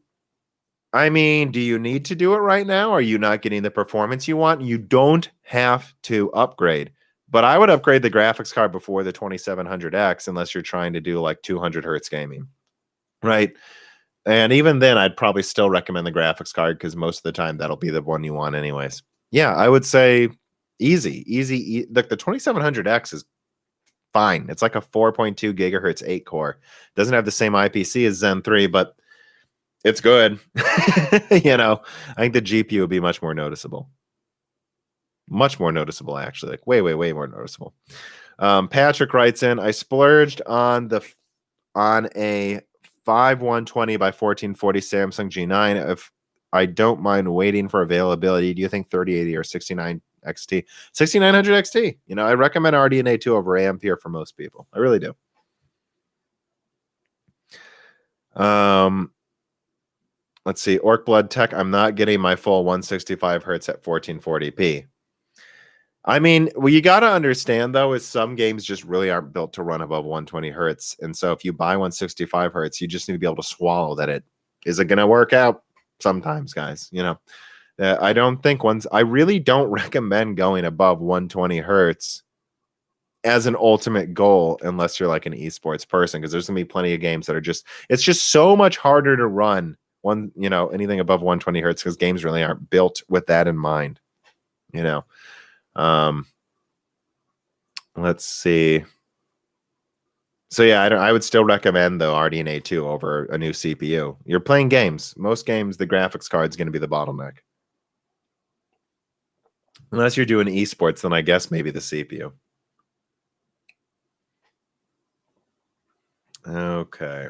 you need to do it right now? Are you not getting the performance you want? You don't have to upgrade, but I would upgrade the graphics card before the 2700X unless you're trying to do like 200 hertz gaming, right? And even then, I'd probably still recommend the graphics card because most of the time that'll be the one you want anyways. Yeah, I would say easy. Look, the 2700X is fine. It's like a 4.2 gigahertz 8 core. Doesn't have the same IPC as Zen 3, but it's good. I think the GPU would be much more noticeable. Much more noticeable, actually. Like way more noticeable. Patrick writes in, I splurged on a 5120 by 1440 Samsung G9. If I don't mind waiting for availability. Do you think 3080 or 69 XT? 6900 XT. You know, I recommend RDNA 2 over Ampere for most people. I really do. Let's see. Orc Blood Tech. I'm not getting my full 165 hertz at 1440p. I mean, what you got to understand, though, is some games just really aren't built to run above 120 hertz. And so if you buy 165 hertz, you just need to be able to swallow that it isn't going to work out sometimes, guys. You know, I don't think I really don't recommend going above 120 hertz as an ultimate goal unless you're like an esports person, because there's going to be plenty of games that are it's just so much harder to run anything above 120 hertz because games really aren't built with that in mind, you know. Let's see. So yeah, I would still recommend the RDNA 2 over a new CPU. You're playing games. Most games, the graphics card's going to be the bottleneck. Unless you're doing esports, then I guess maybe the CPU. Okay.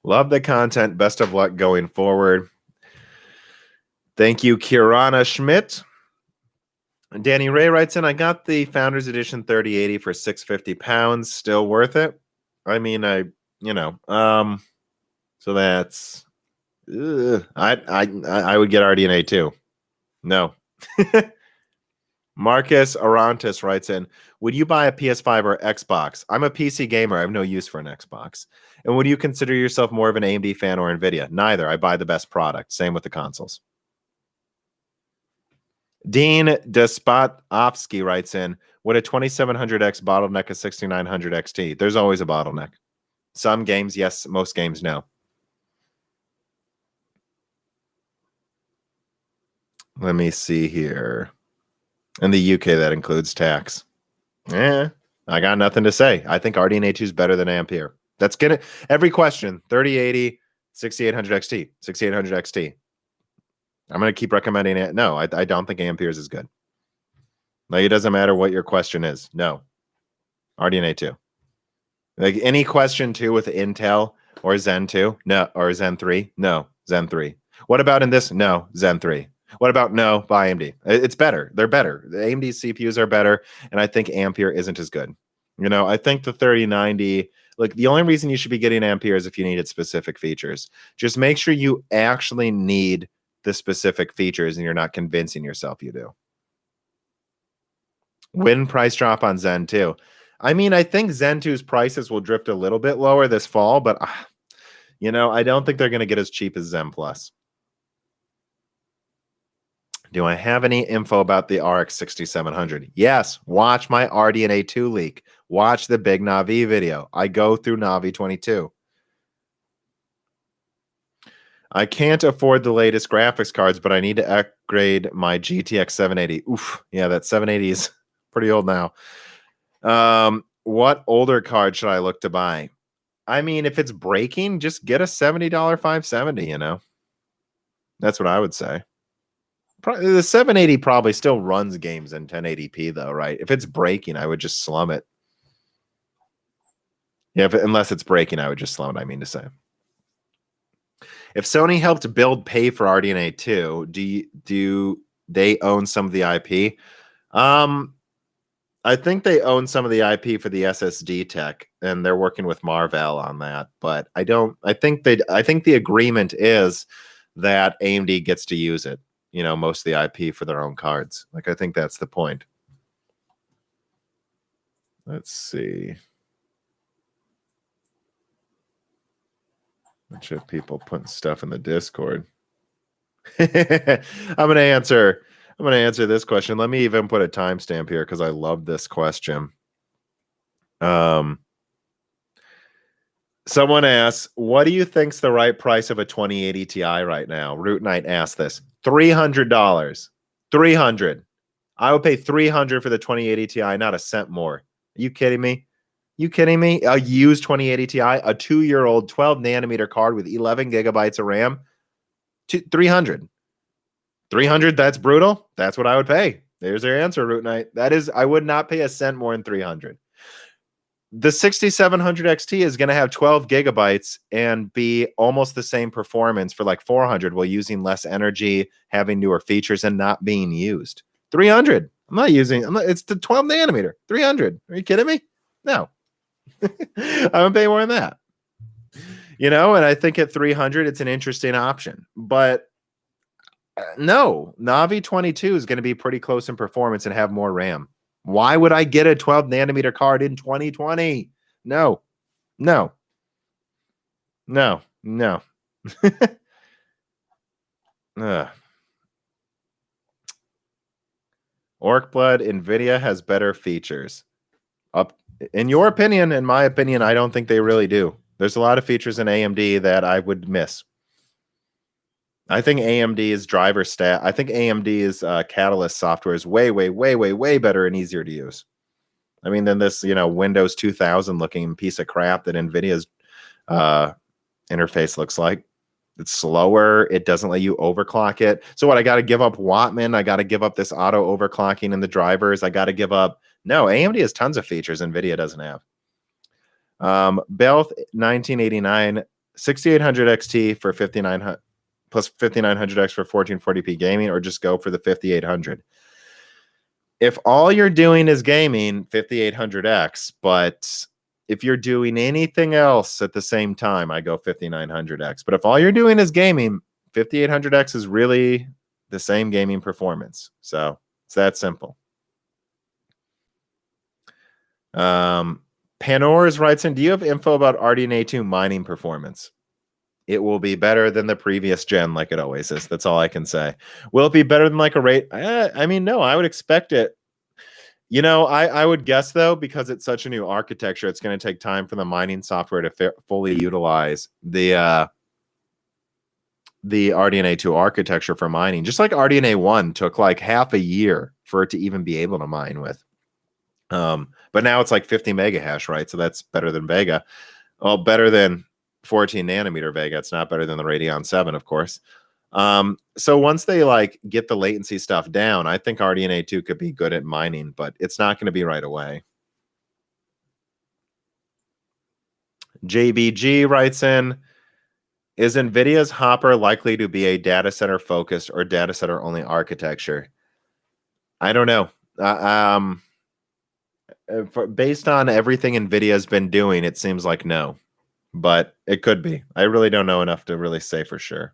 Love the content. Best of luck going forward. Thank you, Kirana Schmidt. Danny Ray writes in, I got the Founders Edition 3080 for £650. Still worth it? I mean, so that's I would get RDNA too. No. Marcus Arantes writes in, would you buy a PS5 or Xbox? I'm a PC gamer. I have no use for an Xbox. And would you consider yourself more of an AMD fan or Nvidia? Neither. I buy the best product. Same with the consoles. Dean Despotovsky writes in, would a 2700X bottleneck a 6900 XT? There's always a bottleneck. Some games, yes. Most games, no. Let me see here. In the UK, that includes tax. I got nothing to say. I think RDNA 2 is better than Ampere. That's gonna every question. 3080, 6800 XT, 6800 XT. I'm gonna keep recommending it. No, I don't think Ampere's is good. Like, it doesn't matter what your question is. No. RDNA 2. Like, any question 2 with Intel or Zen 2? No. Or Zen 3? No. Zen 3. What about in this? No. Zen 3. What about no by AMD? It's better. They're better. The AMD CPUs are better, and I think Ampere isn't as good. You know, I think the 3090, like, the only reason you should be getting Ampere is if you needed specific features. Just make sure you actually need the specific features and you're not convincing yourself you do. When price drop on Zen 2? I mean, I think Zen 2's prices will drift a little bit lower this fall, but I don't think they're going to get as cheap as Zen Plus. Do I have any info about the RX 6700? Yes. Watch my RDNA 2 leak. Watch the big Navi video. I go through Navi 22. I can't afford the latest graphics cards, but I need to upgrade my GTX 780. Oof. Yeah, that 780 is pretty old now. What older card should I look to buy? I mean, if it's breaking, just get a $70 570, That's what I would say. The 780 probably still runs games in 1080p, though, right? If it's breaking, I would just slum it. Yeah, unless it's breaking, I would just slum it, I mean to say. If Sony helped build pay for RDNA 2, do they own some of the IP? I think they own some of the IP for the SSD tech, and they're working with Marvell on that. But I think the agreement is that AMD gets to use it. Most of the IP for their own cards. Like, I think that's the point. Let's see. Bunch of people putting stuff in the Discord. I'm gonna answer this question. Let me even put a timestamp here because I love this question. Someone asks, what do you think's the right price of a 2080 Ti right now? Root Knight asked this. $300. $300. I would pay $300 for the 2080 Ti, not a cent more. Are you kidding me? A used 2080 Ti, a 2-year-old 12 nanometer card with 11 gigabytes of RAM, $300. $300, that's brutal. That's what I would pay. There's your answer, Root Knight. That is, I would not pay a cent more than $300. The 6700 XT is going to have 12 gigabytes and be almost the same performance for like 400 while using less energy, having newer features, and not being used. 300. It's the 12 nanometer. 300. Are you kidding me? No. I'm going to pay more than that. And I think at 300, it's an interesting option. But no, Navi 22 is going to be pretty close in performance and have more RAM. Why would I get a 12 nanometer card in 2020? No. Orc Blood, Nvidia has better features. In your opinion, in my opinion, I don't think they really do. There's a lot of features in AMD that I would miss. I think AMD's driver stat. I think AMD's Catalyst software is way, way, way, way, way better and easier to use. I mean, than this, Windows 2000 looking piece of crap that Nvidia's interface looks like. It's slower. It doesn't let you overclock it. So what? I got to give up Wattman. I got to give up this auto overclocking in the drivers. I got to give up. No, AMD has tons of features Nvidia doesn't have. Belth 1989 6800 XT for 5900 plus 5900X for 1440p gaming, or just go for the 5800. If all you're doing is gaming, 5800X, but if you're doing anything else at the same time, I go 5900X. But if all you're doing is gaming, 5800X is really the same gaming performance. So it's that simple. Panors writes in, do you have info about RDNA 2 mining performance? It will be better than the previous gen, like it always is. That's all I can say. Will it be better than like a rate? No, I would expect it. I would guess, though, because it's such a new architecture, it's going to take time for the mining software to fully utilize the RDNA 2 architecture for mining. Just like RDNA 1 took like half a year for it to even be able to mine with. But now it's like 50 mega hash, right? So that's better than Vega. Well, better than 14 nanometer Vega. It's not better than the Radeon 7, of course. So once they get the latency stuff down, I think RDNA 2 could be good at mining, but it's not going to be right away. JBG writes in, is NVIDIA's Hopper likely to be a data center focused or data center only architecture? I don't know. Based on everything NVIDIA's been doing, it seems like no. But it could be. I really don't know enough to really say for sure.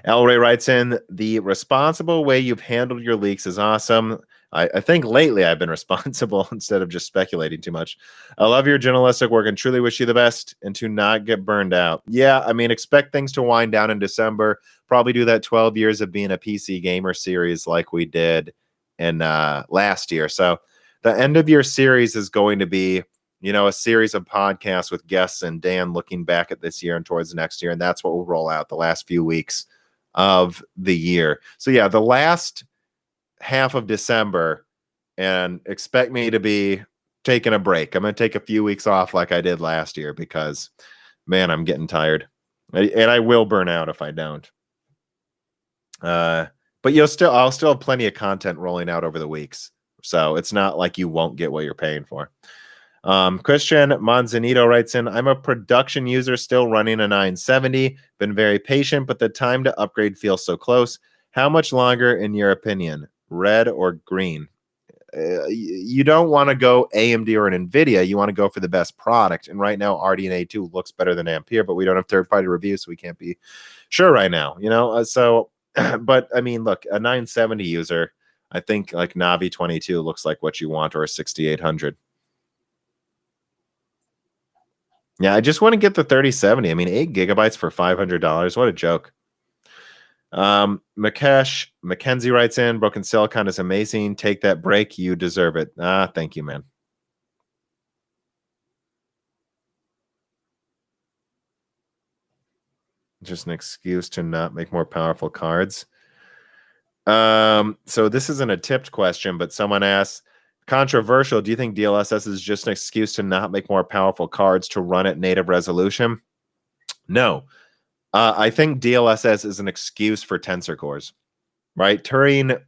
El Ray writes in, the responsible way you've handled your leaks is awesome. I think lately I've been responsible instead of just speculating too much. I love your journalistic work and truly wish you the best and to not get burned out. Yeah, I mean, expect things to wind down in December. Probably do that 12 years of being a PC gamer series like we did in last year. So the end of your series is going to be a series of podcasts with guests and Dan looking back at this year and towards the next year. And that's what will roll out the last few weeks of the year. So yeah, the last half of December, and expect me to be taking a break. I'm going to take a few weeks off like I did last year because, man, I'm getting tired. And I will burn out if I don't. But I'll still have plenty of content rolling out over the weeks. So it's not like you won't get what you're paying for. Christian Manzanito writes in, I'm a production user still running a 970. Been very patient, but the time to upgrade feels so close. How much longer, in your opinion? Red or green? You don't want to go AMD or an Nvidia. You want to go for the best product. And right now, RDNA 2 looks better than Ampere, but we don't have third-party reviews, so we can't be sure right now. But I mean, look, a 970 user, I think like Navi 22 looks like what you want, or a 6800. Yeah, I just want to get the 3070. I mean, 8 gigabytes for $500. What a joke. Mackenzie writes in, Broken Silicon is amazing. Take that break. You deserve it. Thank you, man. Just an excuse to not make more powerful cards. So this isn't a tipped question, but someone asks, controversial, do you think DLSS is just an excuse to not make more powerful cards to run at native resolution? No. I think DLSS is an excuse for tensor cores, right? Turing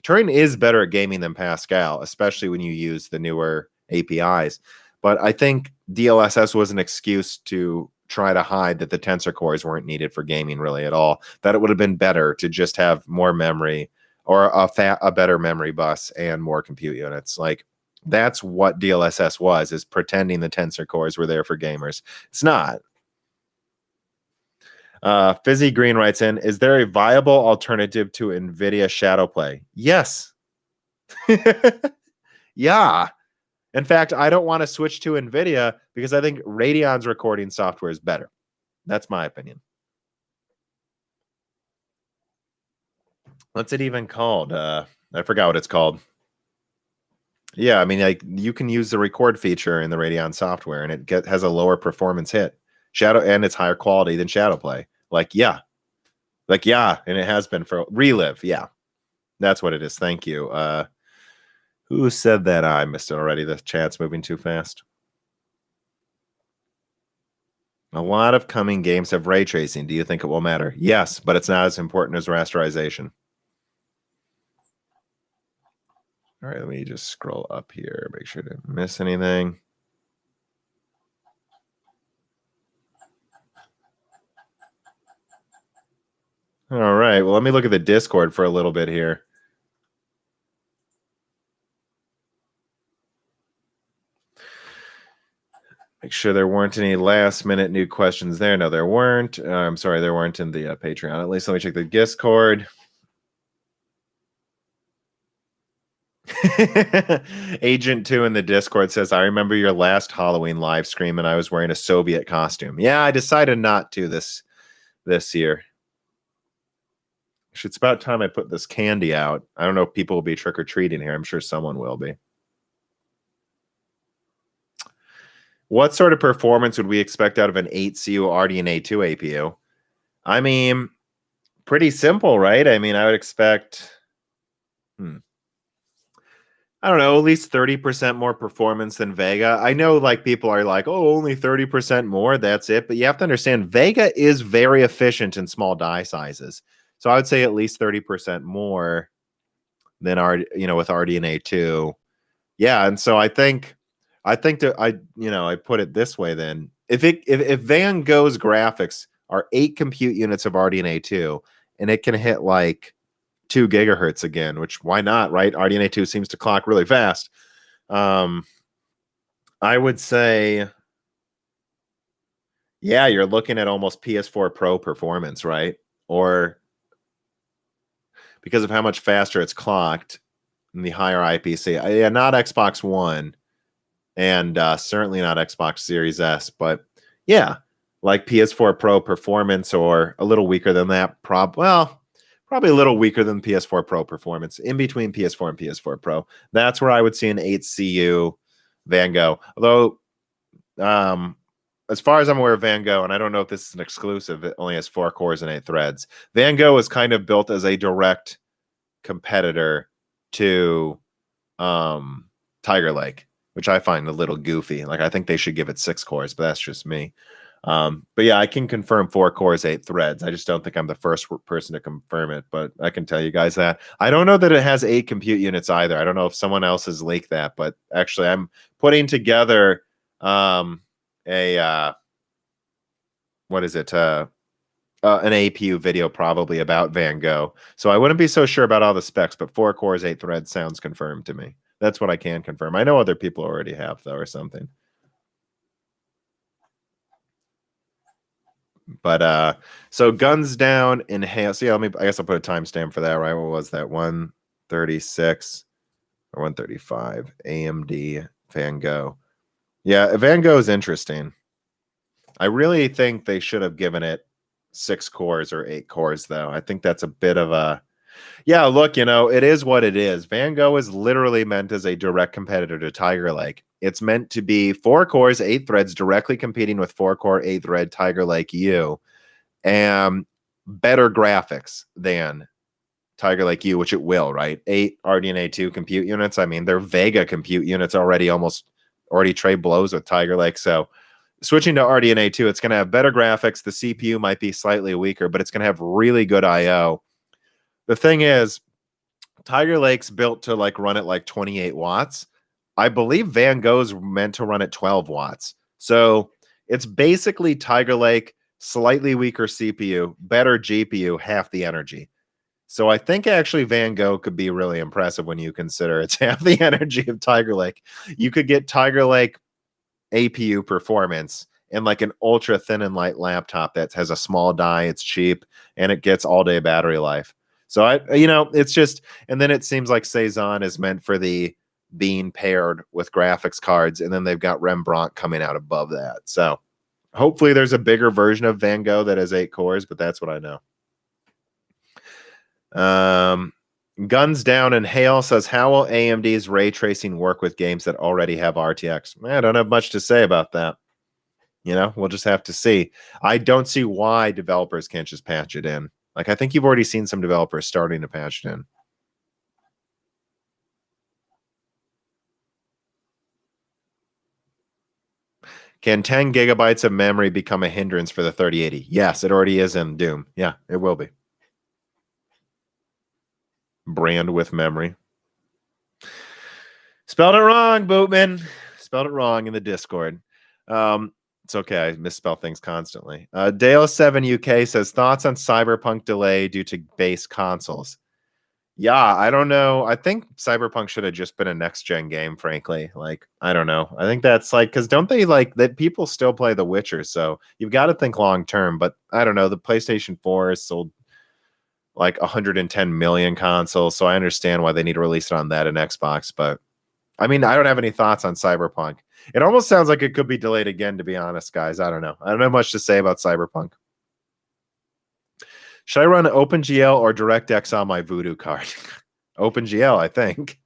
Turing is better at gaming than Pascal, especially when you use the newer APIs. But I think DLSS was an excuse to try to hide that the tensor cores weren't needed for gaming really at all. That it would have been better to just have more memory or a better memory bus and more compute units. Like, that's what DLSS was, is pretending the tensor cores were there for gamers. It's not. Fizzy Green writes in, is there a viable alternative to Nvidia Shadowplay? Yes. Yeah. In fact, I don't want to switch to Nvidia because I think Radeon's recording software is better. That's my opinion. What's it even called? I forgot what it's called. Yeah, I mean, like, you can use the record feature in the Radeon software, and it has a lower performance hit. And it's higher quality than Shadowplay. Yeah, and it has been for Relive. Yeah, that's what it is. Thank you. Who said that? I missed it already. The chat's moving too fast. A lot of coming games have ray tracing. Do you think it will matter? Yes, but it's not as important as rasterization. All right, let me just scroll up here, make sure I didn't miss anything. All right, well, let me look at the Discord for a little bit here. Make sure there weren't any last-minute new questions there. No, there weren't. I'm sorry, there weren't in the Patreon. At least let me check the Discord. Agent 2 in the Discord says, I remember your last Halloween live stream and I was wearing a Soviet costume. Yeah, I decided not to this year. It's about time I put this candy out. I don't know if people will be trick-or-treating here. I'm sure someone will be. What sort of performance would we expect out of an 8-CU RDNA 2 APU? I mean, pretty simple, right? I mean, I would expect... I don't know, at least 30% more performance than Vega. I know, like, people are like, oh, only 30% more, that's it. But you have to understand, Vega is very efficient in small die sizes. So I would say at least 30% more than with RDNA 2. Yeah, and so I think that I put it this way then. If Van Gogh's graphics are 8 compute units of RDNA 2, and it can hit like 2 gigahertz again, which why not, right? RDNA 2 seems to clock really fast. I would say, yeah, you're looking at almost PS4 Pro performance, right? Or because of how much faster it's clocked in the higher IPC. Yeah, not Xbox One, and certainly not Xbox Series S, but yeah, like PS4 Pro performance, or a little weaker than that. Probably a little weaker than PS4 Pro performance, in between PS4 and PS4 Pro. That's where I would see an 8-CU Van Gogh. Although, as far as I'm aware of Van Gogh, and I don't know if this is an exclusive, it only has 4 cores and 8 threads. Van Gogh is kind of built as a direct competitor to Tiger Lake, which I find a little goofy. Like, I think they should give it 6 cores, but that's just me. But yeah, I can confirm 4 cores, 8 threads. I just don't think I'm the first person to confirm it, but I can tell you guys that. I don't know that it has 8 compute units either. I don't know if someone else has leaked that, but actually I'm putting together an APU video probably about Van Gogh. So I wouldn't be so sure about all the specs, but 4 cores, 8 threads sounds confirmed to me. That's what I can confirm. I know other people already have, though, or something. But so guns down, inhale. So yeah, I guess I'll put a timestamp for that, right? What was that? 136 or 135? AMD Van Gogh. Yeah, Van Gogh is interesting. I really think they should have given it 6 cores or 8 cores, though. I think that's a bit of a... Yeah, look, it is what it is. Van Gogh is literally meant as a direct competitor to Tiger Lake. It's meant to be 4 cores, 8 threads, directly competing with 4-core, 8-thread Tiger Lake U, and better graphics than Tiger Lake U, which it will, right? 8 RDNA 2 compute units. I mean, they're Vega compute units already trade blows with Tiger Lake. So switching to RDNA 2, it's going to have better graphics. The CPU might be slightly weaker, but it's going to have really good I/O. The thing is, Tiger Lake's built to like run at like 28 watts. I believe Van Gogh's meant to run at 12 watts. So it's basically Tiger Lake, slightly weaker CPU, better GPU, half the energy. So I think actually Van Gogh could be really impressive when you consider it's half the energy of Tiger Lake. You could get Tiger Lake APU performance in like an ultra thin and light laptop that has a small die, it's cheap, and it gets all day battery life. So it's just, and then it seems like Cezanne is meant for the being paired with graphics cards, and then they've got Rembrandt coming out above that. So hopefully there's a bigger version of Van Gogh that has 8 cores, but that's what I know. Guns Down and Hale says, how will AMD's ray tracing work with games that already have RTX? I don't have much to say about that. We'll just have to see. I don't see why developers can't just patch it in. Like, I think you've already seen some developers starting to patch it in. Can 10 gigabytes of memory become a hindrance for the 3080? Yes, it already is in Doom. Yeah, it will be. Brand with memory. Spelled it wrong, Bootman. Spelled it wrong in the Discord. It's okay. I misspell things constantly. Dale7 UK says, thoughts on Cyberpunk delay due to base consoles? Yeah, I don't know. I think Cyberpunk should have just been a next-gen game, frankly. Like, I don't know. I think that's like, because don't they like that people still play The Witcher? So you've got to think long-term. But I don't know. The PlayStation 4 has sold like 110 million consoles. So I understand why they need to release it on that and Xbox. But I mean, I don't have any thoughts on Cyberpunk. It almost sounds like it could be delayed again, to be honest, guys. I don't know. I don't have much to say about Cyberpunk. Should I run OpenGL or DirectX on my Voodoo card? OpenGL, I think.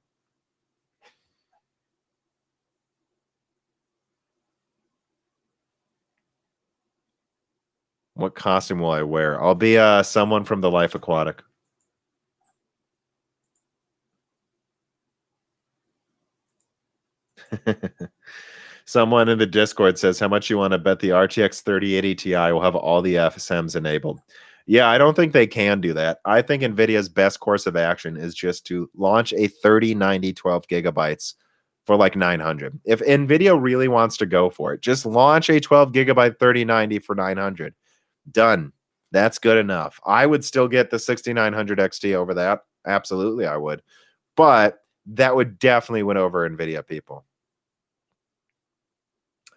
What costume will I wear? I'll be someone from The Life Aquatic. Someone in the Discord says, how much you want to bet the RTX 3080 Ti will have all the FSMs enabled? Yeah, I don't think they can do that. I think NVIDIA's best course of action is just to launch a 3090 12 gigabytes for like 900. If NVIDIA really wants to go for it, just launch a 12 gigabyte 3090 for 900. Done. That's good enough. I would still get the 6900 XT over that. Absolutely, I would. But that would definitely win over NVIDIA people.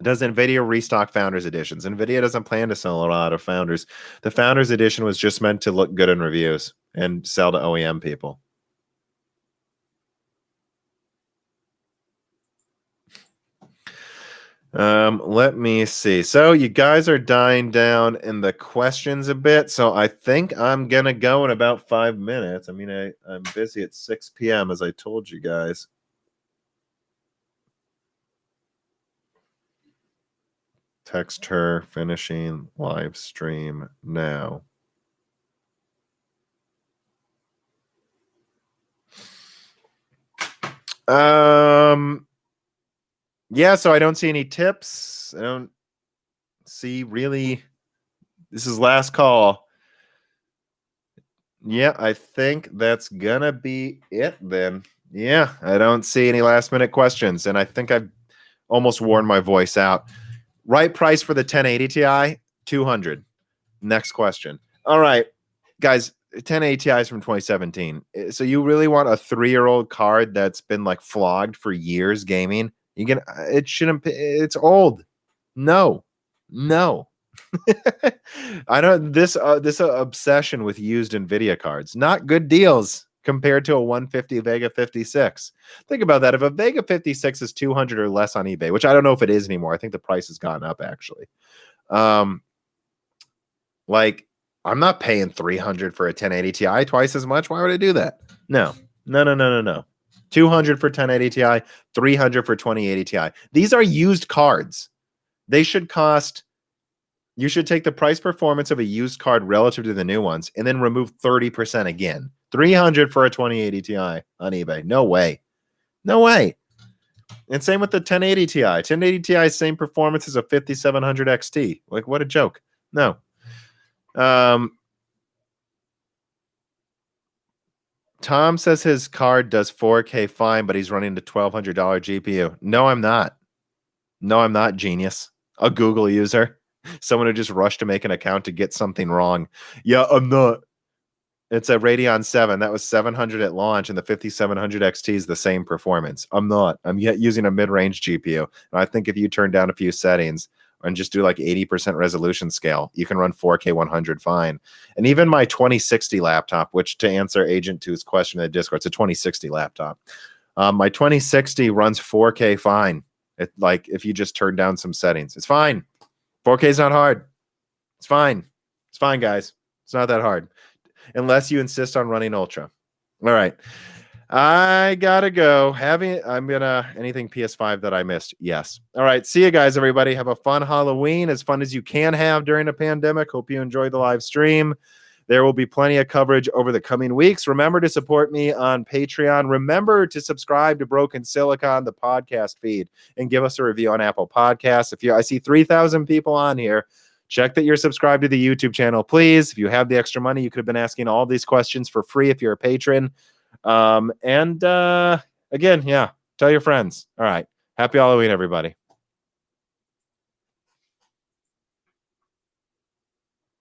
Does NVIDIA restock Founders Editions? NVIDIA doesn't plan to sell a lot of Founders. The Founders Edition was just meant to look good in reviews and sell to OEM people. Let me see. So you guys are dying down in the questions a bit. So I think I'm going to go in about 5 minutes. I mean, I'm busy at 6 p.m. as I told you guys. Text her finishing live stream now. Yeah, so I don't see any tips. I don't see really. This is last call. Yeah, I think that's gonna be it then. Yeah, I don't see any last minute questions, and I think I've almost worn my voice out. Right price for the 1080 Ti, 200. Next question. All right, guys, 1080 Ti is from 2017. So you really want a 3-year-old card that's been like flogged for years gaming? It shouldn't. It's old. No. I don't. This obsession with used Nvidia cards, not good deals compared to a 150 Vega 56. Think about that. If a Vega 56 is 200 or less on eBay, which I don't know if it is anymore, I think the price has gone up actually. Like, I'm not paying 300 for a 1080 Ti, twice as much. Why would I do that? No. 200 for 1080 Ti, 300 for 2080 Ti. These are used cards. They should cost. You should take the price performance of a used card relative to the new ones and then remove 30% again. 300 for a 2080 Ti on eBay. No way. And same with the 1080 Ti. 1080 Ti, same performance as a 5700 XT. Like, what a joke. No. Tom says his card does 4K fine, but he's running the $1,200 GPU. No, I'm not. No, I'm not, genius. A Google user. Someone who just rushed to make an account to get something wrong. Yeah, I'm not. It's a Radeon 7. That was 700 at launch, and the 5700 XT is the same performance. I'm not. I'm yet using a mid-range GPU. And I think if you turn down a few settings and just do like 80% resolution scale, you can run 4K 100 fine. And even my 2060 laptop, which to answer Agent 2's question in the Discord, it's a 2060 laptop. My 2060 runs 4K fine. Like if you just turn down some settings, it's fine. 4K is not hard. It's fine. It's fine, guys. It's not that hard. Unless you insist on running Ultra. All right. I gotta go. Anything PS5 that I missed? Yes. All right. See you guys, everybody. Have a fun Halloween, as fun as you can have during a pandemic. Hope you enjoy the live stream. There will be plenty of coverage over the coming weeks. Remember to support me on Patreon. Remember to subscribe to Broken Silicon, the podcast feed, and give us a review on Apple Podcasts. I see 3,000 people on here. Check that you're subscribed to the YouTube channel, please. If you have the extra money, you could have been asking all these questions for free if you're a patron. Again, yeah, tell your friends. All right. Happy Halloween, everybody.